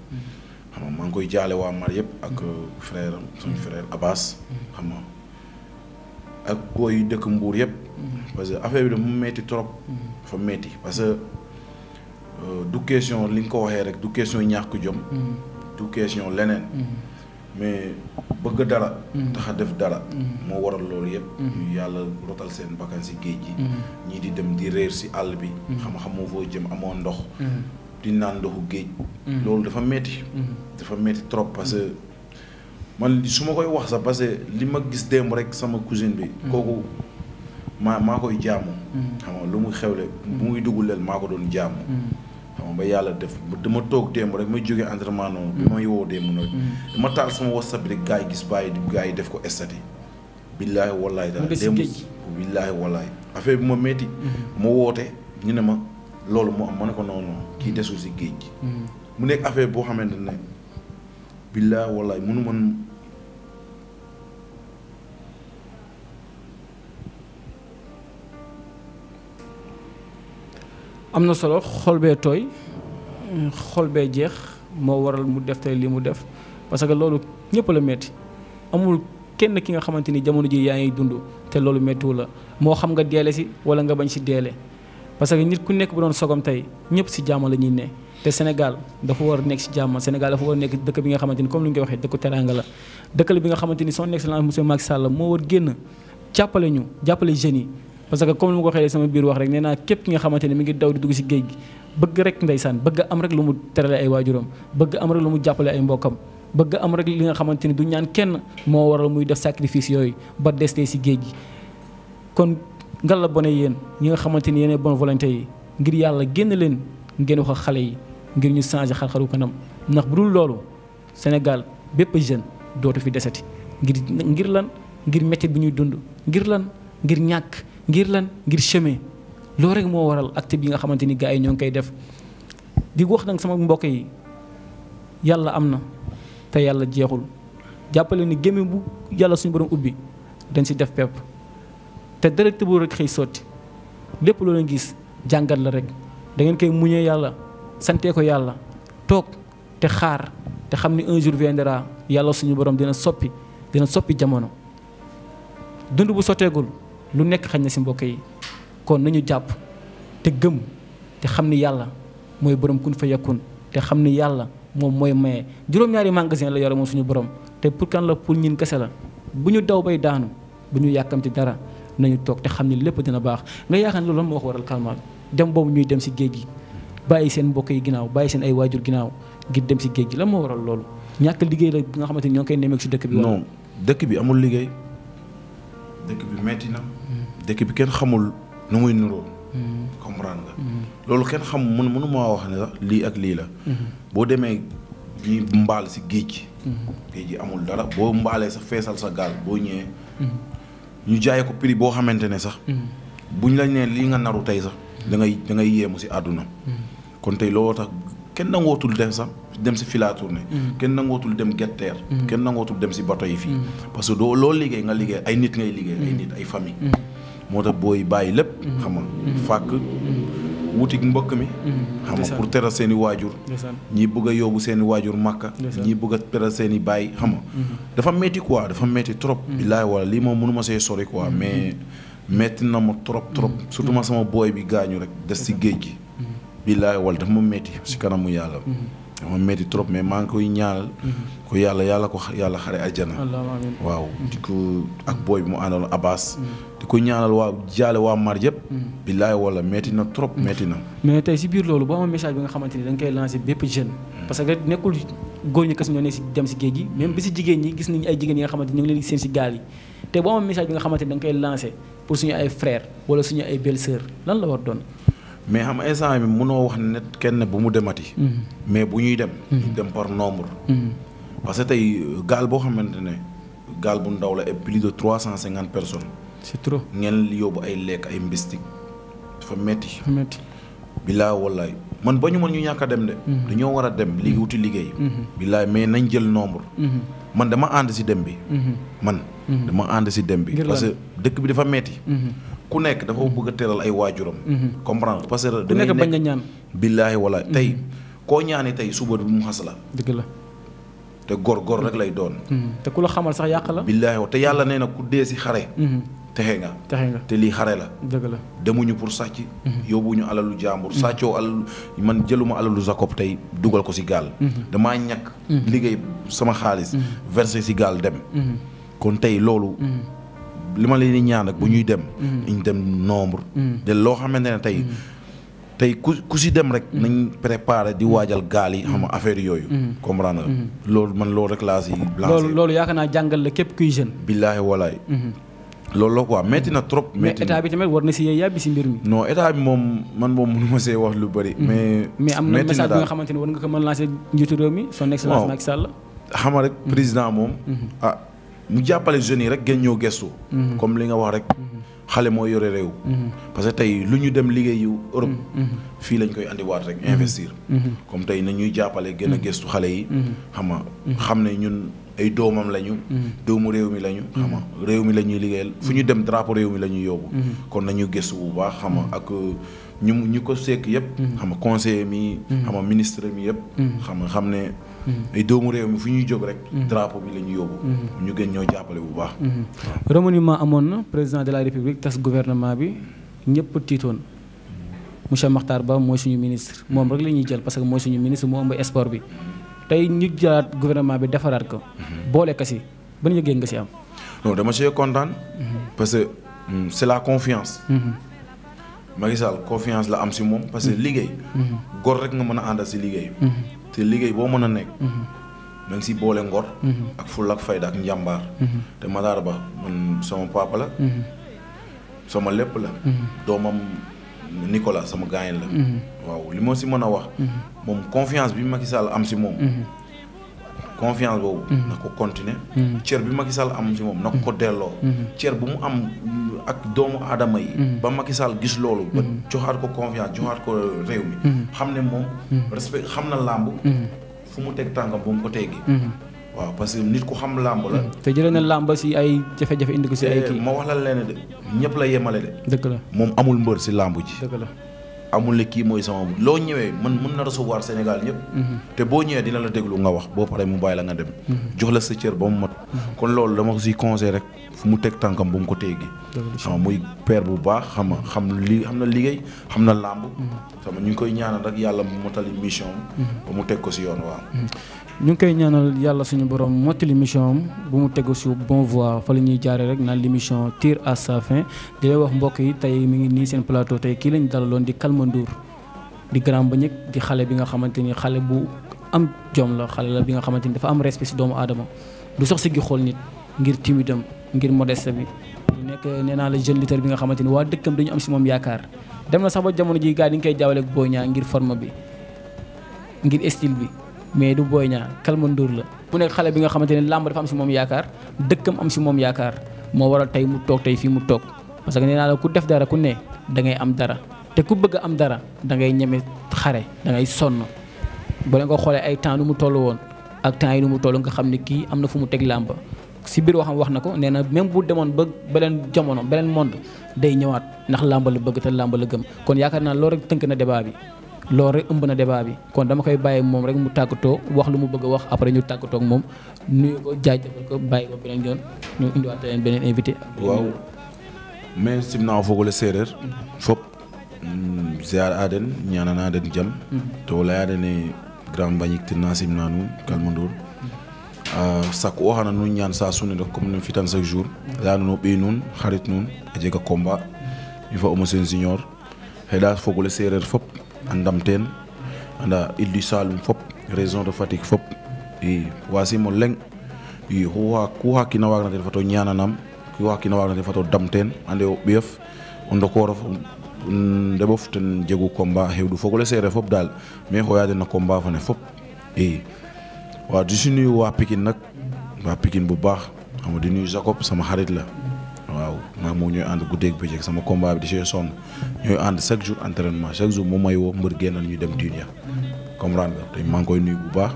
xam nga maa ngi koy jaale waa mar yëpp ak frère am suñu frère Abbas xam nga ak booy dëkk Mbuur yëpp parce que affaire bi dafa metti trop dafa metti parce que du question li nga ko waxee rek du question ñàkk jom du question leneen mais bëgg dara tax a def dara moo waral loolu yëpp ñu yàlla rotal seen bakkan si géej gi ñii di dem di réer si àll bi xam-xamoo foo jëm amoo ndox di naan ndoxu géej loolu dafa metti trop parce que man su ma koy wax sax parce que li ma gis démb rek sama cousine bi kooku maa koy jaamu xam nga lu mu xewle bu muy dugg leel maa ko doon jaamu xam nga ba yàlla def dama toog démb rek may jógee entraînement noonu bi may woo démb noonu dama taal sama WhatsApp bi rek gars yi gis bàyyi di gars yi def ko estati billaahi wallaahi dara démb billaahi wallaahi affaire bi ma metti ma woote ñu ne ma loolu moo am ma ne ko noonu kii desul si géej gi mu nekk affaire boo xamante ne billaahi wallaahi mënu man am na solo xol bee tooy xol bee jeex moo waral mu def tey li mu def parce que loolu ñëpp la metti amul kenn ki nga xamante ni jamono ji yaa ngi dund te loolu méttiwu la moo xam nga deele si wala nga bañ si deele parce que nit ku nekk bu doon sogam tey ñëpp si jàmm la ñuy ne te Sénégal dafa war a nekk si jàmm Sénégal dafa war a nekk dëkk bi nga xamante ni comme li nga koy waxee dëkku teraanga la dëkk la bi nga xamante ni son excellence monsieur Macky Sall moo war génn jàppale jeunes yi parce que comme li ma ko waxee sama biir wax rek nee naa képp ki nga xamante ni mi ngi daw di dugg si géej gi bëgg rek ndeysaan bëgg am rek lu mu terale ay waajuram bëgg am rek lu mu jàppale ay mbokkam bëgg am rek li nga xamante ni du ñaan kenn moo waral muy def sacrifice yooyu ba destee si géej gi kon ngal la bone yéen ñi nga xamante ni yéen bonne volonté yi ngir yàlla génn leen ngeen wax ak xale yi ngir ñu changer xar-xaru kanam ndax bu dul loolu Sénégal bépp jeune dootu fi desati ngir lan ngir métier bi ñuy dund ngir lan ngir ñàkk ngir lan ngir chemin loolu rek moo waral acte bi nga xamante ni gars yi ñoo ngi koy def di wax nag sama mbokk yi yàlla am na te yàlla jeexul jàppale ni gémmiñ bu yàlla suñu borom ubbi dañ si def pepp te dara tëbul rek xëy sotti lépp loo leen gis jàngat la rek da ngeen koy muñee yàlla santee ko yàlla toog te xaar te xam ni un jour viendra yàlla suñu borom dina soppi jamono dund bu sotteegul lu nekk xañ na si mbokk yi kon nañu jàpp te gëm te xam ni yàlla mooy borom kun fa yakun te xam ni yàlla moom mooy maye juróom-ñaari magasin la yore moom suñu borom te pour kan la pour ñin kese la bu ñu daw bay daanu bu ñu yàkkamti dara nañu toog te xam ni lépp dina baax nga yaakaar ne loolu moo ko waral Calma dem boobu ñuy dem si géej gi bàyyi seen mbokk yi ginnaaw bàyyi seen ay waajur ginnaaw ngir dem si géej gi lan moo waral loolu ñàkk liggéey la nga xamante ni ñoo ngi koy nemmeeku si dëkk bi. non dëkk bi amul liggéey dëkk bi metti na. dëkk bi kenn xamul nu muy nuroo. comprendre nga. loolu kenn xam mënu maa wax ne sax lii ak lii la. boo demee ñi mbaal si géej gi. géej gi amul dara boo mbaalee sax feesal sa gaal boo ñëwee. ñu jaayee ko prix boo xamante ne sax. buñ lañ nee lii nga naru tey sax. da ngay yéemu si àdduna. kon tey looloo tax kenn nangootul dem si fila tournée. kenn nangootul dem getteer. kenn nangootul dem si bato yi fii. parce que loolu liggéey nga liggéey ay nit ngay liggéey. ay nit ay famille. moo tax booy bàyyi lépp. xam nga fàkk wutik mbëkk mi. xam nga pour teral seen i waajur. ñii bëgg a yóbbu seen i waajur màkka. ñii bëgg a teral seen i baay xam nga. dafa métti quoi dafa métti trop. billaay wala lii moom mënu ma see sori quoi mais métti na ma trop. surtout ma sama booy bi gaañu rek des si géej gi. billaay wala dafa ma métti si kanamu yàlla. dafa métti trop mais maa ngi koy ñaanal. ko yàlla xare àjjana. waaw di ko ak booy bi mu àndal Abbas. di ko ñaanal jaale waa Mar yëpp. billaay wala métti na trop métti na. mais tey si biir loolu boo amoon message bi nga xamante ni da nga koy lancé bépp jeune. parce que nekkul góor ñi kese ñoo ne si dem si géej gi même bi si jigéen ñi gis nañu ay jigéen yi nga xamante ni ñu ngi leen di seen si gaal yi te boo amoon message bi nga xamante ni da nga koy lancé pour suñu ay frères wala suñu ay belle-sœurs lan la war doon. mais xam instant bi mënoo wax ne kenn bu mu demati. mais bu ñuy dem. ñu dem par nombre. parce que tey gaal boo xamante ne gaal bu ndaw la et plus de 350 personnes. c'est trop. ngeen yóbbu ay lekk ay mbistik dafa metti. billaay wallaay man ba ñu mën ñu ñàkk a dem de. dañoo war a dem liggéey wuti liggéey. billaay mais nañ jël nombre. man dama ànd si dem bi. dama ànd si dem bi. parce que dëkk bi dafa metti. ku nekk dafa bëgg a teral ay waajuram. comprendre parce que. ku nekk bañ a ñaan. billaahi wala tey koo ñaani tey suba bi mu xas la. dëgg la. te gor rek lay doon. te ku la xamal sax yàq la. billaahi te yàlla nee na ku dee si xare. texe nga. te lii xare la. dëgg la demuñu pour sàcc. yóbbuñu alalu jàmbur. sàccoo alalu man jëluma alalu Jacob tey dugal ko si gaal. damaa ñàkk. liggéey sama xaalis. versé si gaal dem. kon tey loolu. li ma leen di ñaan ak bu ñuy dem. ñu dem nombre. de loo xamante ne tey ku si dem rek. nañ préparé di waajal gaal yi xam nga affaire yooyu. comprendre nga. loolu rek laa si. loolu yaakaar naa jàngal la képp kuy jeune. billaahi walaay. loolu la quoi métti na trop. métti mais état bi tamit war na si yàbbi si mbir mi. non état bi moom man moom mënu ma see wax lu bëri. mais am na message bi nga xamante ne war nga ko mën lancer njiitu réew mi son excellence Macky Sall. xam nga rek président moom. mu jàppale jeunes yi rek gën ñëw gestu. comme li nga wax rek. xale moo yore réew. parce que tey lu ñu dem liggéey yu Europe. fii lañ koy andiwaat rek investir. comme tey na ñuy jàppale gën a gestu xale yi. xam ne ñun ay doomam lañu. doomu réew mi lañu. réew mi la ñuy liggéeyal fu ñu dem drapeau réew mi la ñuy yóbbu. kon nañu gestu bu baax ak ñu ko sekk yëpp. conseiller mi. ministre mi yëpp. xam ne. ay doomu réew mi fu ñuy jóg rek. drapeau bi la ñuy yóbbu. ñu gën ñoo jàppale bu baax. remaniement amoon na président de la république tas gouvernement bi ñëpp tiitoon monsieur Makhtar Ba mooy suñu ministre moom rek la ñuy jël parce que mooy suñu ministre moo ëmb sport bi tey ñu jëlaat gouvernement bi defaraat ko. boole ko si ban yëg nga si am. non dama see kontaan. parce que c'est la confiance. Macky Sall confiance la am si moom parce que liggéey. góor rek nga mën a àndal si liggéey. te liggéey boo mën a nekk. da nga si boole ngor. ak fulla ak fayda ak njàmbaar. te Matar Ba man sama papa la. sama lépp la. doomam Nicolas sama gaañ la. waaw li ma si mën a wax. moom confiance bi Macky Sall am si moom. confiance boobu. na ko continuer. cër bi Macky Sall am si moom na ko delloo. cër bu mu am ak doomu aadama yi. ba Macky Sall gis loolu. ba joxaat ko confiance joxaat ko réew mi. xam ne moom. respect xam na làmb. fu mu teg tànkam bu mu ko teggi. waaw parce que nit ku xam làmb la. te jëlee na làmb si ay jafe-jafe indi ko si ay kii. ma wax la leen de ñëpp la yemale de. dëgg la moom amul mbër si làmb ji. dëgg la amul ne kii mooy sama loo ñëwee mën na recevoir Sénégal ñëpp. te boo ñëwee dina la déglu nga wax boo paree mu bàyyi la nga dem. jox la sa cër ba mu mat. kon loolu dama ko siy conseil rek fu mu teg tànkam bu mu ko teggi. xam nga muy père bu baax xam na liggéey xam na làmb. sama ñu ngi koy ñaanal rek yàlla mu motali mission ba mu teg ko si yoon waaw. ñu ngi koy ñaanal yàlla suñu borom mottali mission am bu mu tegu si bon voie fa la ñuy jaaree rek naan l'émission tire à sa fin di leen wax mbokk yi tey mi ngi nii seen plateau tey kii lañ dalaloon di Calme Ndour di Grand Mbagnick di xale bi nga xamante ni xale bu am jom la xale la bi nga xamante ni dafa am respect si doomu aadama du sox si gi xool nit ngir timidam ngir modeste bi ñu nekk nee naa la jeune lutteur bi nga xamante ni waa dëkkam dañu am si moom yaakaar dem na sax ba jamono ji gars yi dañu koy jaawale ak Boy Niang ngir forme bi ngir style bi mais du Boy Niang Calme Ndour la mu nekk xale bi nga xamante ne làmb dafa am si moom yaakaar dëkkam am si moom yaakaar moo waral tey mu toog tey fii mu toog parce que nee naa la ku def dara ku ne da ngay am dara te ku bëgg a am dara da ngay ñeme xare da ngay sonn boo leen ko xoolee ay temps nu mu toll woon ak temps yi nu mu toll nga xam ne kii am na fu mu teg làmb si biir waxam wax na ko nee na même bu demoon ba beneen jamono beneen monde day ñëwaat ndax làmb la bëgg te làmb la gëm kon yaakaar naa loolu rek tënk na débat bi loolu rek ëmb na débat bi kon dama koy bàyyi moom rek mu tàggatoo wax lu mu bëgg a wax après ñu tàggatoo ak moom nuyu ko jaajëfal ko bàyyi ko beneen yoon ñu indiwaat leen beneen invité. waaw mais simnaa fogole séeréer fop ziar aden ñaanana den jam to laya dene Grand Mbagnick tinna simna nuun Calme Ndour sak o xana nuun ñaan sa sune rek comme ne fitan chaque jour leya nuun o ɓiy nuun xarit nuun a jega combat mi fa Eumeu Sène Junior xeɗa fogole séeréer fop a ndam teen anda Île du Saloum fop région de Fatick fop i wasimo leŋ i ku xa kiina waag na ten fato ñaananam ku xa kiina waag na ten fato dam teen ande o ɓiyof o ndokorof ndeɓof ten jegu combat xewɗu fogole séeréer fop daal mais xoya den na combat fane fop i waaw di si nuyu waa Pikine nag waa Pikine bu baax xam nga di nuyu Jacob sama xarit la waaw maa moo ñooy ànd guddeeg bëccëg sama combat bi di see sonn ñooy ànd chaque jour entraînement chaque jour moom may woo mbër génnal ñu dem Dunia comprendre nga te maa ngi koy nuyu bu baax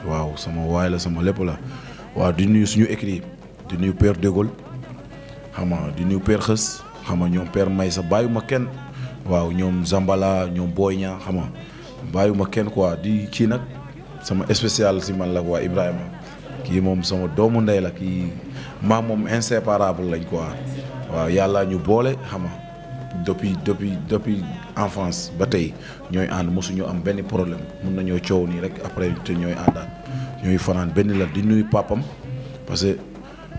waaw sama waay la sama lépp la waaw di nuyu suñu écrit di nuyu Père De Gaulle xam nga di nuyu Père Xës xam nga ñoom Père May sa bàyyuma kenn waaw ñoom Zambala ñoom Boy Niang xam nga bàyyuma kenn quoi di kii nag sama spécial si man la waa Ibrahima kii moom sama doomu ndey la kii maa moom inséparable lañ quoi waaw yàlla ñu boole xam nga depuis enfance ba tey ñooy ànd mosuñu am benn problème mun nañoo coow nii rek après te ñooy àndaat ñooy fanaan benn la di nuyu papam parce que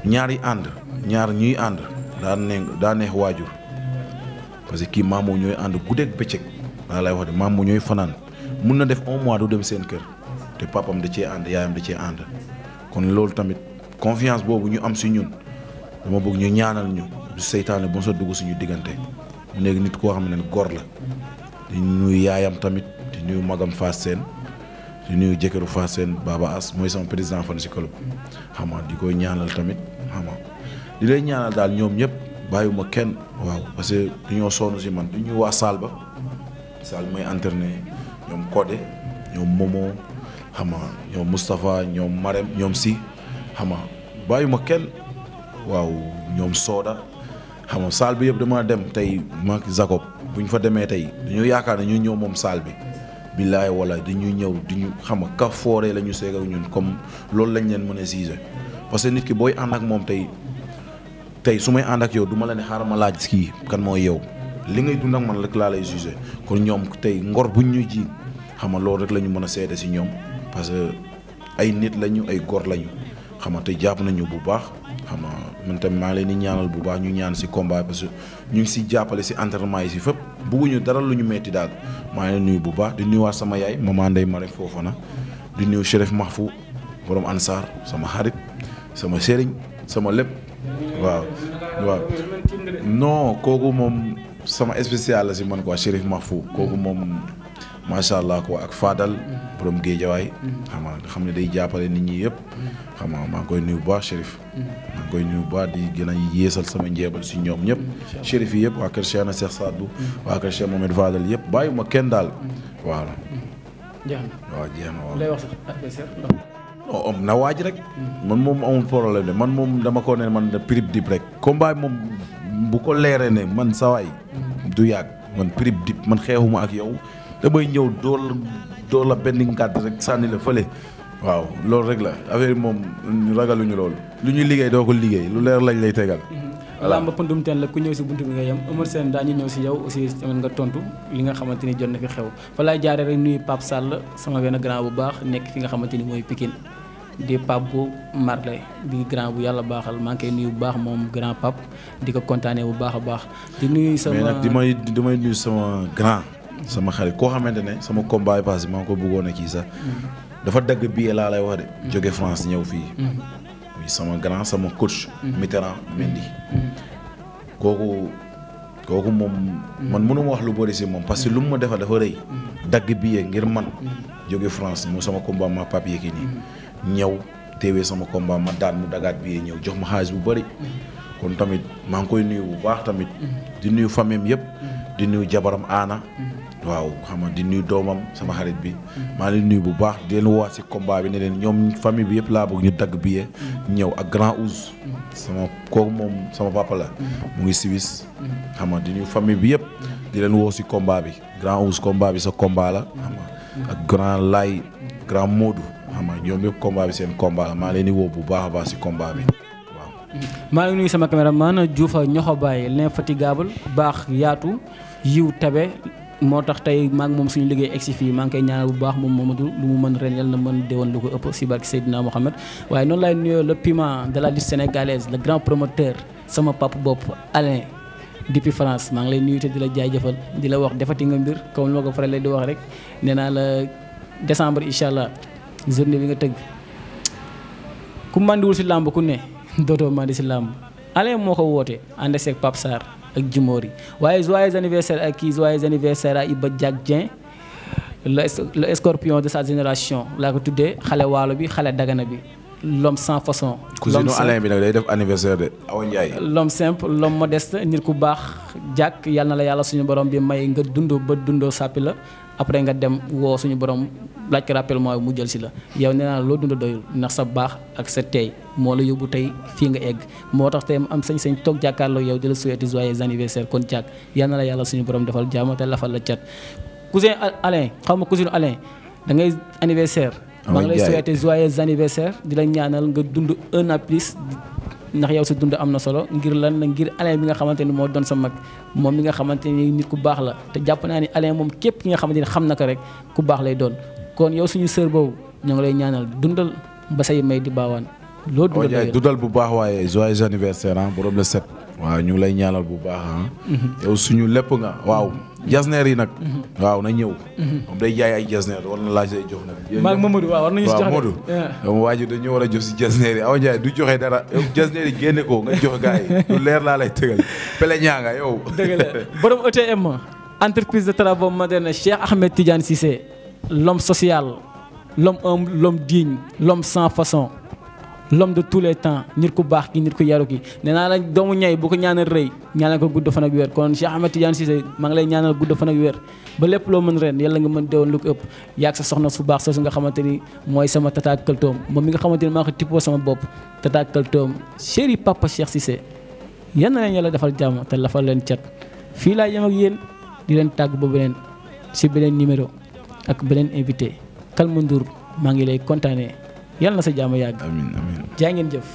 ñaar ñuy ànd daa neex waajur parce que kii maamoo ñooy ànd guddeeg bëccëg daa lay wax de maamoo ñooy fanaan mun na def un mois du dem seen kër te papam da cee ànd yaayam da cee ànd kon loolu tamit confiance boobu ñu am si ñun dama bëgg ñu ñaanal ñu du seytaane bu sa dugg suñu diggante mu nekk nit koo xam ne gor la di nuyu yaayam tamit di nuyu magam Fass Sène di nuyu jëkkëru Fass Sène Baba As mooy sama président fan si club xam nga di koy ñaanal tamit xam nga di lay ñaanal daal ñoom ñëpp bàyyiwuma kenn waaw parce que dañoo sonn si man di ñuy waa salle ba salle mooy internet ñoom Codé ñoom Momo xam nga ñoom Moustapha ñoom Marème ñoom si xam nga bàyyuma kenn waaw ñoom Soda xam nga salle bi yëpp dama dem tey maak Jacob bu ñu fa demee tey dañoo yaakaar ne ñu ñëw moom salle bi billaay wala dañuy ñëw di ñu xam nga ka fooree la ñu seeg ak ñun comme loolu lañ leen mën a siise parce que nit ki booy ànd ak moom tey su may ànd ak yow du ma la ne xaaral ma laaj kii kan mooy yow li ngay dund ak man rek laa lay jugé kon ñoom tey ngor buñ ñu ji xam nga loolu rek la ñu mën a seede si ñoom parce que ay nit lañu ay gor lañu xam nga te jàpp nañu bu baax xam nga man tamit maa ngi leen di ñaanal bu baax ñu ñaan si combat parce que ñu ngi si jàppale si entraînement yi si fépp bugguñu dara lu ñu metti daal maa ngi leen nuyu bu baax di nuyuwaat sama yaay maman Ndeye Marème Fofana di nuyu Chérif Mahfou borom Ansar sama xarit sama sëriñ sama lépp waaw non kooku moom sama spécial la si man quoi Chérif Mahfou kooku moom macha allah quoi ak Fadal borom Géejawaay xam ne day jàppale nit ñi yëpp xam nga maa ngi koy nuyu bu baax Chérif maa ngi koy nuyu bu baax di gën a yeesal sama njeebal si ñoom ñëpp Chérif yi yëpp waa kër Cheikh na Cheikh Sadou waa kër Cheikh Mohamed Fadal yëpp bàyyi ma kenn daal waaw jeex na waaw lay wax sax adversaire non na waaj rek man moom amul problème de man moom dama ko ne man prib dib rek combat moom bu ko leeree ne man sawaay du yàgg man prib dip man xeexuma ak yow damay ñëw door la benn ngàdd rek sànni la fële waaw loolu rek la affaire yi moom ragaluñu loolu lu ñuy liggéey doo ko liggéey lu leer lañ lay tegal. làmb pëndum teen la ku ñëw si buntu bi nga yem Eumeu Sène daañu ñëw si yow aussi tamit nga tontu li nga xamante ni jot na fi xew fa laay jaaree rek nuyu Pape Sall sama benn grand bu baax nekk fi nga xamante ni mooy Pikine di Pape bu Marley di grand bu yàlla baaxal maa ngi koy nuyu bu baax moom grand Pape di ko kontaanee bu baax a baax di nuyu sama mais nag damay nuyu sama grand sama xarit koo xamante ne sama combat yi passé maa ngi ko bëggoon a kii sax dafa dagg billet laa lay wax de jóge France ñëw fii sama grand sama coach Mitterrand Mendy kooku moom man mënuma wax lu bëri si moom parce que lu mu ma defal dafa rëy dagg billet ngir man jóge France mu sama combat ma Pape Yékini ñëw teewee sama combat ma daan mu dagaat billet ñëw jox ma xaalis bu bëri kon tamit maa ngi koy nuyu bu baax tamit di nuyu famille yëpp di nuyu jabaram Aana waaw xam nga di nuyu doomam sama xarit bi maa ngi leen nuyu bu baax di leen woo si combat bi ne leen ñoom famille bi yëpp laa bëgg ñu dagg billet ñëw ak grand Ouz sama kooku moom sama papa la mu ngi Suisse xam nga di nuyu famille bi yëpp di leen woo si combat bi grand Ouz combat bi sa combat la xam nga ak grand Lay grand Modou xam nga ñoom yëpp combat bi seen combat la maa leen di woo bu baax a baax si combat bi waaw. maa ngi nuyu sama caméraman Diouf ñoxo bàyyi l'infatigable baax yaatu yiw tabe moo tax tey maa ngi moom suñu liggéey egsi fii maa ngi koy ñaanal bu baax moom Mamadou lu mu mën ren yal na mën déwoon lu ko ëpp si barke Seydina Mohamed waaye noonu laay nuyoo le piment de la lutte sénégalaise le grand promoteur sama papa bopp Alain depuis France maa ngi lay nuyu te di la jaajëfal di la wax defati nga mbir comme li ma ko faral di wax rek nee naa la décembre incha allah journée bi nga tëgg ku mandiwul si làmb ku ne dootoo mandi si làmb Alain moo ko woote ànd seeg Pape Sarr ak Jumori waaye joyeux anniversaire ak kii joyeux anniversaire à Iba Diak Dieng le scorpion de sa génération laa ko tuddee xale waalo bi xale dagana bi l'homme sans façon. cousine Alain bi nag day def anniversaire de Awa Ndiaye. l'homme simple l'homme modeste nit ku baax Diak yal na la yàlla suñu borom bi may nga dundoo ba dundoo sàppi la après nga dem woo suñu borom laaj ko rappel mooy mu jël si la yow nee naa loo dund doyul ndax sa baax ak sa teey moo la yóbbu tey fii nga egg moo tax tey am sañ-sañ toog jàkkaarloo yow di la souhaiter joyeux anniversaire kon Diak yal na la yàlla suñu borom defal jàmm te lafal la cat cousin Alain xaw ma cousine Alain da ngay anniversaire maa ngi lay souhaiter joyeux anniversaire di la ñaanal nga dund un an plus ndax yow sa dund am na solo ngir lan ngir Alain bi nga xamante ni moo doon sa mag moom mi nga xamante ni nit ku baax la te jàpp naa ni Alain moom képp ki nga xamante ni xam na ko rek ku baax lay doon kon yow suñu sœur boobu ñoo ngi lay ñaanal dundal ba say may di baawaan loo dundal bu baax waaye joyeux anniversaire ah borom le 7 waaw ñu ngi lay ñaanal bu baax ah yow suñu lépp nga waaw jasneer yi nag waaw na ñëw moom day jaay ay jasneer war na laaj say jox nag maag Mamadou waaw war nañu si jox Modou dama waaju dañu war a jox si jasneer yi Awa Ndiaye du joxe dara yow jasneer yi génne ko nga jox gars yi lu leer laa lay tëgal pele ñaanga yow dëgg la borom ETM entreprise de travaux moderne Cheikh Ahmed Tidiane Cissé l'homme social l'homme humble l'homme digne l'homme sans façon l'homme de tous les temps nit ku baax ki nit ku yaru ki nee naa la doomu ñay bu ko ñaanal rëy ñaanal ko gudd fan ak wér kon Cheikh Ahmed Tidiane Cissé maa ngi lay ñaanal gudd fan ak wér ba lépp loo mën ren yàlla nga mën déwoon lu ko ëpp yaag sa soxna su baax soosu nga xamante ni mooy sama tata këltoom moom mi nga xamante ni maa ko tippoo sama bopp tata këltoom chéri papa Cheikh Cissé yal na leen yàlla defal jàmm te lafal leen cat fii laa yem ak yéen di leen tàgg ba beneen si beneen numéro ak beneen invité Kalma Ndour maa ngi lay kontaanee yàlla na sa jàmm yàgg. amiin amiin jaa ngeen jëf.